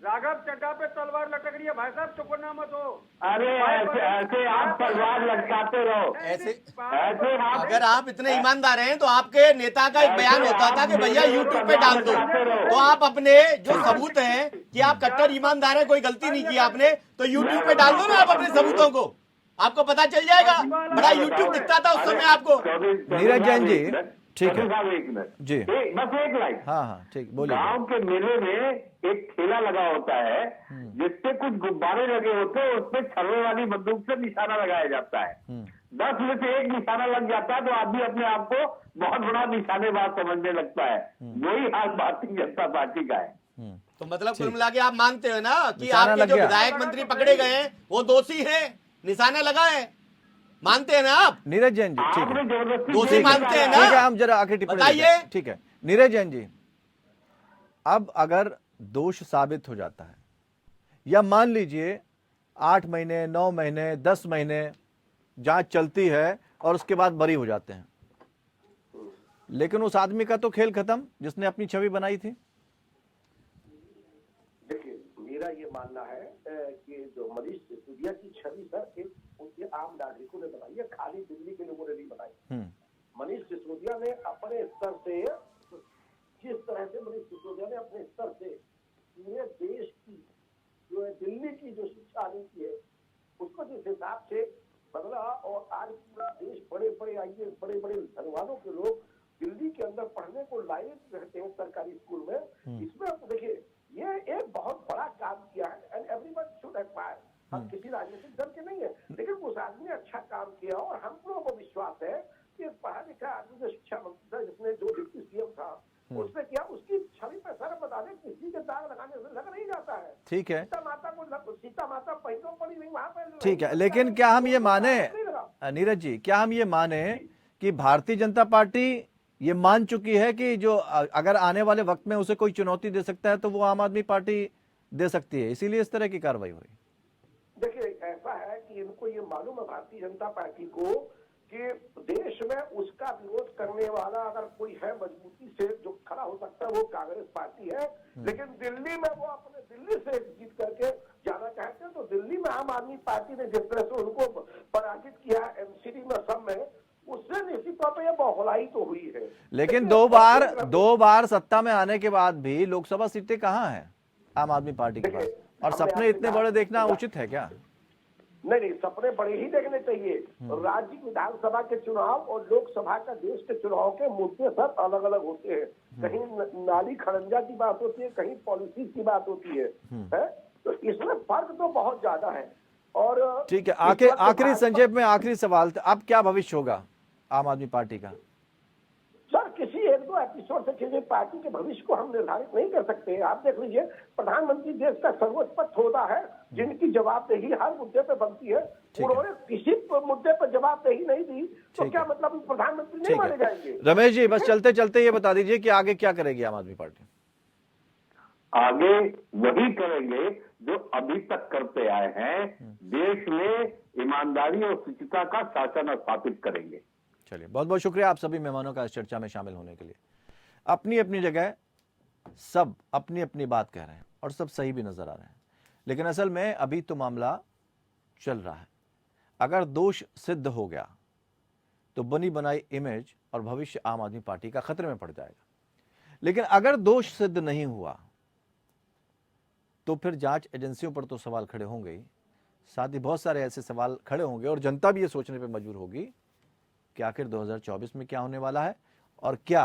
राघव चड्ढा पे तलवार लटक रही है, भाई साहब चुकना मत हो। अरे ऐसे आप तलवार लटकाते रहो। ऐसे आप अगर आप इतने ईमानदार हैं तो आपके नेता का एक बयान होता था कि भैया यूट्यूब पे डाल दो, तो आप अपने जो सबूत हैं कि आप कट्टर ईमानदार हैं, कोई गलती नहीं की आपने, तो यूट्यूब पे डाल दो ना आप अपने सबूतों को, आपको पता चल जाएगा। बड़ा यूट्यूब दिखता था उस समय आपको। नीरज जैन जी, ठीक है। एक मिनट जी। बस एक लाइन। हाँ हाँ ठीक, बोलिए। गांव के मेले में एक ठेला लगा होता है जिसपे कुछ गुब्बारे लगे होते हैं, उसपे छर्रे वाली बंदूक से निशाना लगाया जाता है। 10 में से एक निशाना लग जाता है तो आदमी अपने आप को बहुत बड़ा निशानेबाज समझने लगता है। वही हाल भारतीय जनता पार्टी का है। तो मतलब कुल मिला के आप मानते हो ना कि निशाना आपके लग जो गया। विधायक मंत्री पकड़े गए हैं वो दोषी हैं, निशाने लगा है, मानते हैं ना आप? नीरज जैन जी, ठीक आपने है, जबरदस्ती दोषी जेल मानते हैं डाला ना? ठीक है, हम जरा आखिर टिप्पणी बताइए। देते हैं। ठीक है नीरज जैन जी, अब अगर दोष साबित हो जाता है, या मान लीजिए 8 महीने 9 महीने 10 महीने जांच चलती है और उसके बाद बरी हो जाते हैं, लेकिन उस आदमी का तो खेल खत्म जिसने अपनी छवि बनाई थी। देखिए मेरा ये मानना है कि जो मनीष सिसोदिया की छवि सर एक उनके आम नागरिकों ने बनाई है, खाली दिल्ली के लोगों ने नहीं बनाई। मनीष सिसोदिया ने अपने स्तर से, जिस तरह से मनीष सिसोदिया ने अपने स्तर से पूरे देश की जो है दिल्ली की जो शिक्षा नीति है उसको जिस हिसाब से बदला, और आज पूरा देश बड़े बड़े आईएएस बड़े बड़े धनवानों के लोग दिल्ली के अंदर पढ़ने को लायक रहते हैं सरकारी स्कूल में। इसमें आप देखिए ये एक बहुत बड़ा काम किया है एंड एवरीवन शुड एडमायर। हम किसी राजनीतिक दल के नहीं है, लेकिन उस आदमी ने अच्छा काम किया और हम लोगों को विश्वास है कि पढ़ा लिखा आदमी जो शिक्षा मंत्री था, जिसने जो डिप्टी सीएम था उसने किया, उसकी छवि पर सर बता दें किसी के दाग लगाने से लग नहीं जाता है। ठीक है, सीता माता पैदों पड़ी नहीं वहां पर। ठीक है, लेकिन क्या हम ये माने नीरज जी, क्या हम ये माने कि भारतीय जनता पार्टी ये मान चुकी है कि जो अगर आने वाले वक्त में उसे कोई चुनौती दे सकता है तो वो आम आदमी पार्टी दे सकती है, इसीलिए इस तरह की कार्रवाई हुई? देखिए ऐसा है कि इनको ये मालूम है भारतीय जनता पार्टी को कि देश में उसका विरोध करने वाला अगर कोई है मजबूती से जो खड़ा हो सकता है वो कांग्रेस पार्टी है, लेकिन दिल्ली में वो अपने दिल्ली से जीत करके जाना चाहते हैं। तो दिल्ली में आम आदमी पार्टी ने जिस तरह से उनको पराजित किया एमसीडी में सब में, उससे निश्चित तौर पर यह बहुलाई तो हुई है। लेकिन दो बार सत्ता में आने के बाद भी लोकसभा सीटें कहाँ हैं आम आदमी पार्टी के पास, और सपने इतने बड़े देखना उचित है क्या? नहीं, सपने बड़े ही देखने चाहिए। राज्य विधानसभा के चुनाव और लोकसभा का देश के चुनाव के मुद्दे सब अलग अलग होते हैं। कहीं नाली खड़ंजा की बात होती है, कहीं पॉलिसी की बात होती है, तो इसमें फर्क तो बहुत ज्यादा है। और ठीक है, आखिरी संक्षेप में आखिरी सवाल, अब क्या भविष्य होगा आम आदमी पार्टी का? सर किसी एक दो एपिसोड से किसी पार्टी के भविष्य को हम निर्धारित नहीं कर सकते। आप देख लीजिए प्रधानमंत्री देश का सर्वोच्च पद होता है जिनकी जवाबदेही हर मुद्दे पे बनती है, उन्होंने किसी मुद्दे पर जवाबदेही नहीं दी तो क्या मतलब प्रधानमंत्री नहीं माने जाएंगे? रमेश जी बस चलते चलते ये बता दीजिए कि आगे क्या करेगी आम आदमी पार्टी? आगे वही करेंगे जो अभी तक करते आए हैं, देश में ईमानदारी और शुचिता का शासन स्थापित करेंगे। चलिए बहुत बहुत शुक्रिया आप सभी मेहमानों का इस चर्चा में शामिल होने के लिए। अपनी अपनी जगह सब अपनी अपनी बात कह रहे हैं और सब सही भी नजर आ रहे हैं, लेकिन असल में अभी तो मामला चल रहा है। अगर दोष सिद्ध हो गया तो बनी बनाई इमेज और भविष्य आम आदमी पार्टी का खतरे में पड़ जाएगा, लेकिन अगर दोष सिद्ध नहीं हुआ तो फिर जांच एजेंसियों पर तो सवाल खड़े होंगे ही, साथ ही बहुत सारे ऐसे सवाल खड़े होंगे और जनता भी ये सोचने पर मजबूर होगी कि आखिर 2024 में क्या होने वाला है और क्या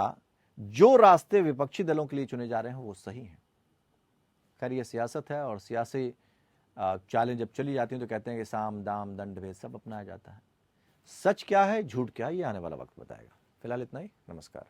जो रास्ते विपक्षी दलों के लिए चुने जा रहे हैं वो सही हैं। खैर ये सियासत है और सियासी चालें जब चली जाती हैं तो कहते हैं कि साम दाम दंड भेद सब अपनाया जाता है। सच क्या है झूठ क्या है ये आने वाला वक्त बताएगा। फिलहाल इतना ही, नमस्कार।